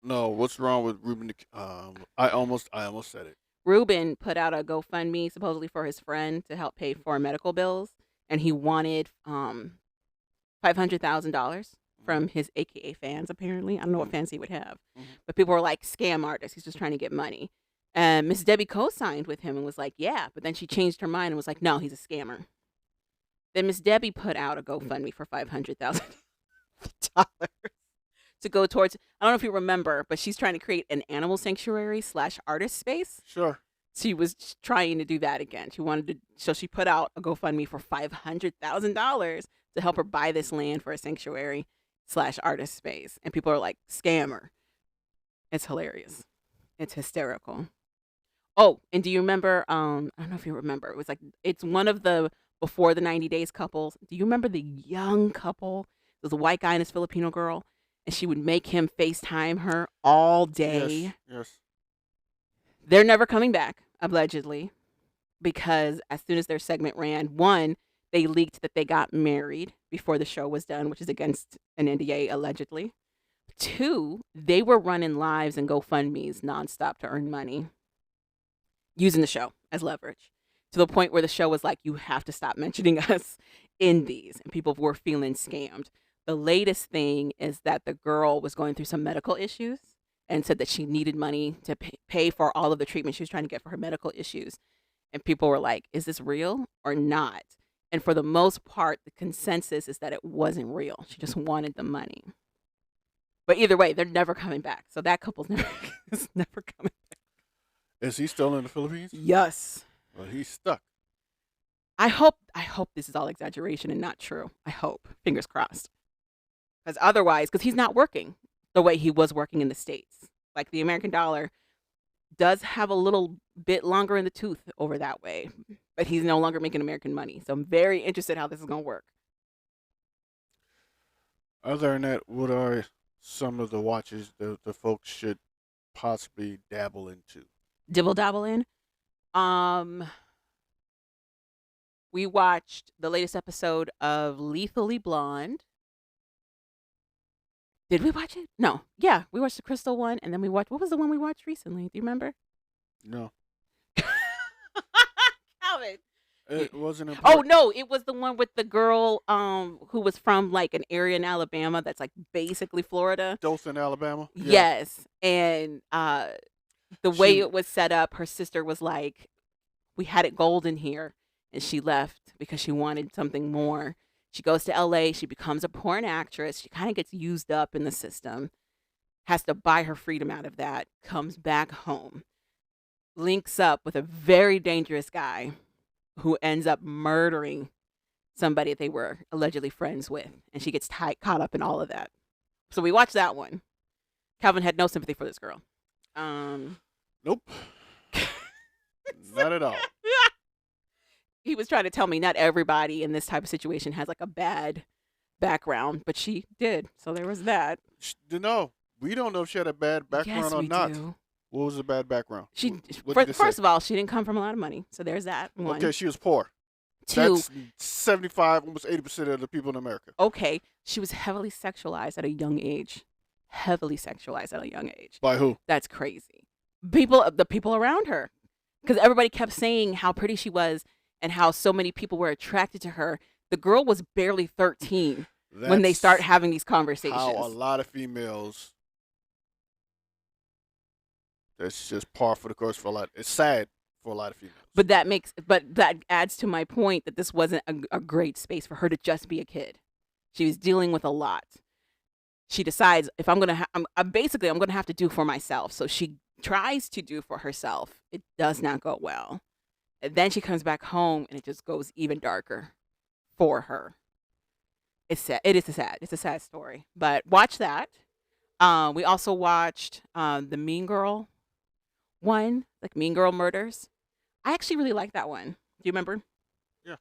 No, what's wrong with Ruben? I almost said it. Ruben put out a GoFundMe supposedly for his friend to help pay for medical bills, and he wanted $500,000 from his AKA fans. Apparently, I don't know what fans he would have, but people were like, scam artist. He's just trying to get money. And Miss Debbie co-signed with him and was like, yeah, but then she changed her mind and was like, no, he's a scammer. Then Miss Debbie put out a GoFundMe for $500,000 to go towards, I don't know if you remember, but she's trying to create an animal sanctuary / artist space. Sure. She was trying to do that again. So she put out a GoFundMe for $500,000 to help her buy this land for a sanctuary / artist space. And people are like, scammer. It's hilarious. It's hysterical. Oh, and do you remember, I don't know if you remember, it's one of the before the 90 Days couples. Do you remember the young couple? It was a white guy and his Filipino girl, and she would make him FaceTime her all day. Yes. They're never coming back, allegedly, because as soon as their segment ran, one, they leaked that they got married before the show was done, which is against an NDA, allegedly. Two, they were running lives and GoFundMes nonstop to earn money, using the show as leverage, to the point where the show was like, you have to stop mentioning us in these, and people were feeling scammed. The latest thing is that the girl was going through some medical issues and said that she needed money to pay for all of the treatment she was trying to get for her medical issues. And people were like, is this real or not? And for the most part, the consensus is that it wasn't real. She just wanted the money. But either way, they're never coming back. So that couple's never, is never coming back. Is he still in the Philippines? Yes. Well, he's stuck. I hope this is all exaggeration and not true. I hope. Fingers crossed. Because otherwise, because he's not working the way he was working in the States. Like the American dollar does have a little bit longer in the tooth over that way. But he's no longer making American money. So I'm very interested how this is going to work. Other than that, what are some of the watches that the folks should possibly dabble into? Dibble dabble in? We watched the latest episode of Lethally Blonde. Did we watch it? No. Yeah, we watched the Crystal one, and then what was the one we watched recently? Do you remember? No. Calvin. It wasn't Oh, no, it was the one with the girl who was from like an area in Alabama that's like basically Florida. Dothan, Alabama? Yeah. Yes. And the way it was set up, her sister was like, we had it golden here. And she left because she wanted something more. She goes to LA. She becomes a porn actress. She kind of gets used up in the system. Has to buy her freedom out of that. Comes back home. Links up with a very dangerous guy who ends up murdering somebody that they were allegedly friends with. And she gets caught up in all of that. So we watched that one. Calvin had no sympathy for this girl. Nope. Not at all. He was trying to tell me not everybody in this type of situation has like a bad background, but she did. So there was that. No, we don't know if she had a bad background Yes, or we not. do. What was the bad background? First of all, she didn't come from a lot of money. So there's that. One. Okay, she was poor. Two. That's 75, almost 80% of the people in America. Okay, she was heavily sexualized at a young age. Heavily sexualized at a young age. By who? That's crazy. The people around her. Because everybody kept saying how pretty she was and how so many people were attracted to her. The girl was barely 13 when they start having these conversations. How a lot of females, that's just par for the course for a lot. It's sad for a lot of females. But that adds to my point that this wasn't a great space for her to just be a kid. She was dealing with a lot. She decides if I'm gonna, I'm gonna have to do for myself. So she tries to do for herself. It does not go well, and then she comes back home, and it just goes even darker for her. It's sad. It is a sad. It's a sad story. But watch that. We also watched the Mean Girl one, like Mean Girl Murders. I actually really like that one. Do you remember? Yeah.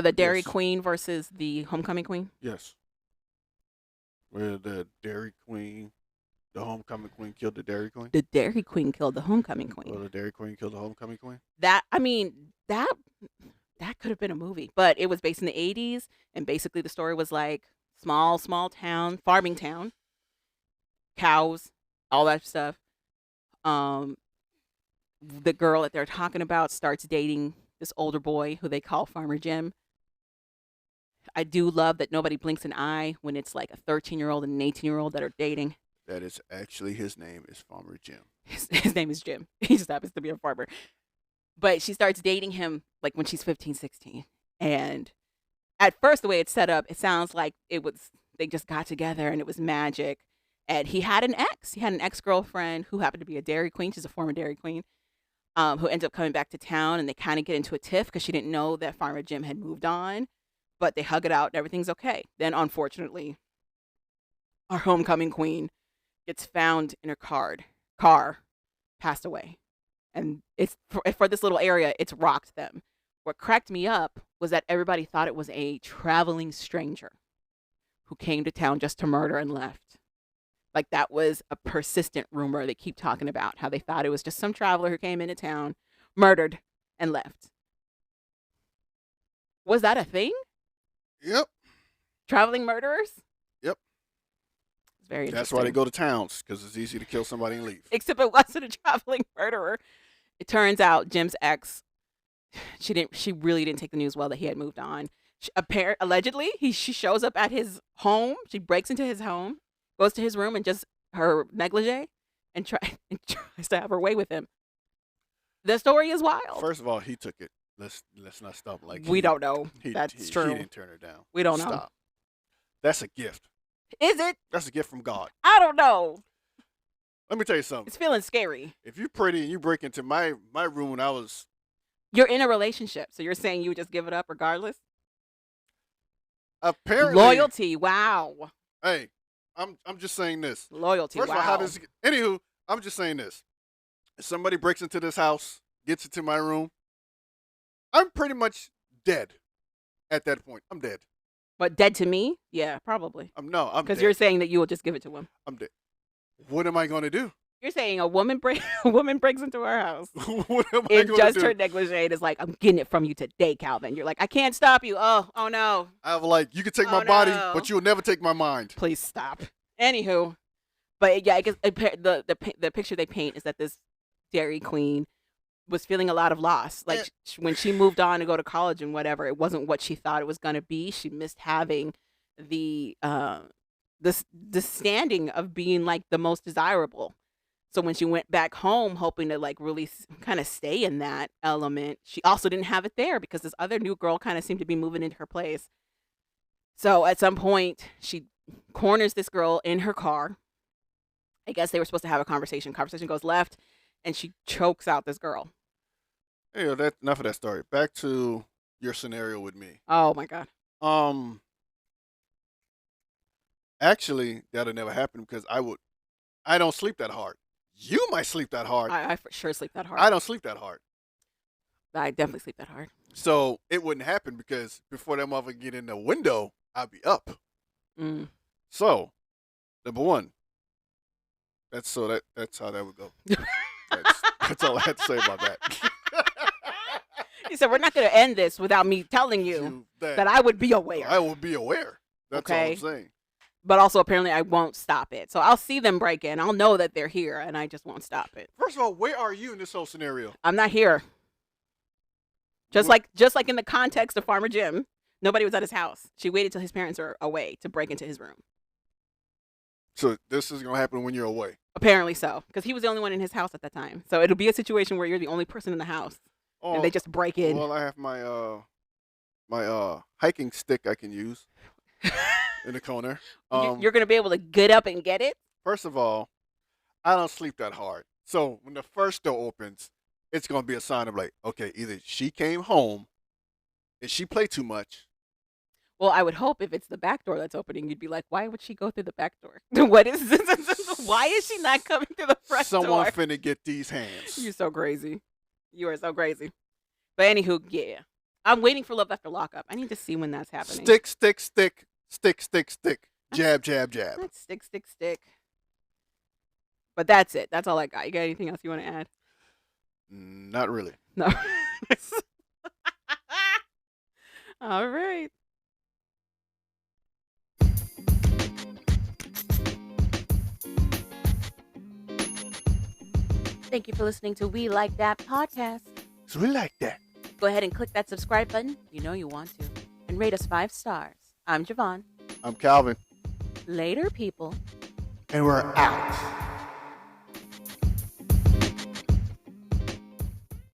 The Dairy Yes. Queen versus the Homecoming Queen. Yes. Where the Dairy Queen, the Homecoming Queen killed the Dairy Queen. The Dairy Queen killed the Homecoming Queen. Or the Dairy Queen killed the Homecoming Queen. That could have been a movie, but it was based in the 80s, and basically the story was like small town, farming town, cows, all that stuff. The girl that they're talking about starts dating this older boy who they call Farmer Jim. I do love that nobody blinks an eye when it's like a 13-year-old and an 18-year-old that are dating. That is actually his name is Farmer Jim. His name is Jim. He just happens to be a farmer. But she starts dating him like when she's 15, 16. And at first, the way it's set up, it sounds like they just got together and it was magic. And he had an ex. He had an ex-girlfriend who happened to be a Dairy Queen. She's a former Dairy Queen, who ends up coming back to town. And they kind of get into a tiff because she didn't know that Farmer Jim had moved on. But they hug it out and everything's okay. Then, unfortunately, our homecoming queen gets found in her car, passed away. And it's for this little area, it's rocked them. What cracked me up was that everybody thought it was a traveling stranger who came to town just to murder and left. Like that was a persistent rumor they keep talking about, how they thought it was just some traveler who came into town, murdered, and left. Was that a thing? Yep. Traveling murderers? Yep. It's very That's interesting. why they go to towns, because it's easy to kill somebody and leave. Except it wasn't a traveling murderer. It turns out Jim's ex, she really didn't take the news well that he had moved on. Allegedly, she shows up at his home. She breaks into his home, goes to his room and just her negligee and tries to have her way with him. The story is wild. First of all, he took it. Let's not stop like We don't know. That's he true. He didn't turn her down. We don't know. Stop. That's a gift. Is it? That's a gift from God. I don't know. Let me tell you something. It's feeling scary. If you're pretty and you break into my room when I was You're in a relationship, so you're saying you would just give it up regardless? apparently Loyalty, wow. Hey, I'm just saying this. Loyalty, First wow. of all, how does anywho, I'm just saying this. If somebody breaks into this house, gets into my room, I'm pretty much dead at that point. I'm dead. But dead to me? Yeah, probably. I'm Because dead. you're saying that you will just give it to him. I'm dead. What am I going to do? You're saying a woman breaks into our house What am I in going just to do? her negligee and is like, I'm getting it from you today, Calvin. You're like, I can't stop you. Oh no. I have like, you can take Oh, my body, no. but you'll never take my mind. Please stop. Anywho, but yeah, I guess the picture they paint is that this Dairy Queen was feeling a lot of loss. Like when she moved on to go to college and whatever, it wasn't what she thought it was going to be. She missed having the standing of being like the most desirable. So when she went back home, hoping to like really kind of stay in that element, she also didn't have it there because this other new girl kind of seemed to be moving into her place. So at some point, she corners this girl in her car. I guess they were supposed to have a conversation. Conversation goes left, and she chokes out this girl. Hey, enough of that story. Back to your scenario with me. Oh my God. Actually, that'll never happen because I don't sleep that hard. You might sleep that hard. I for sure sleep that hard. I don't sleep that hard. I definitely sleep that hard. So it wouldn't happen because before that motherfucker get in the window, I'd be up. Mm. So, number one, that's how that would go. That's all I had to say about that. He said, we're not going to end this without me telling you that I would be aware. I will be aware. That's all I'm saying. But also, apparently, I won't stop it. So I'll see them break in. I'll know that they're here, and I just won't stop it. First of all, where are you in this whole scenario? I'm not here. Just like in the context of Farmer Jim, nobody was at his house. She waited till his parents were away to break into his room. So this is gonna happen when you're away. Apparently so, because he was the only one in his house at that time. So it'll be a situation where you're the only person in the house, and they just break in. Well, I have my my hiking stick I can use. in the corner. You're gonna be able to get up and get it. First of all, I don't sleep that hard. So when the first door opens, it's gonna be a sign of like, okay, either she came home and she played too much. Well, I would hope if it's the back door that's opening, you'd be like, why would she go through the back door? What is this? Why is she not coming through the front Someone door? finna get these hands. You're so crazy. You are so crazy. But anywho, yeah. I'm waiting for Love After Lockup. I need to see when that's happening. Stick, stick, stick, stick, stick, stick. Jab, jab, jab. That's stick, stick, stick. But that's it. That's all I got. You got anything else you want to add? Not really. No. All right. Thank you for listening to We Like That podcast. So we like that. Go ahead and click that subscribe button. You know you want to. And rate us 5 stars. I'm Javon. I'm Calvin. Later, people. And we're out.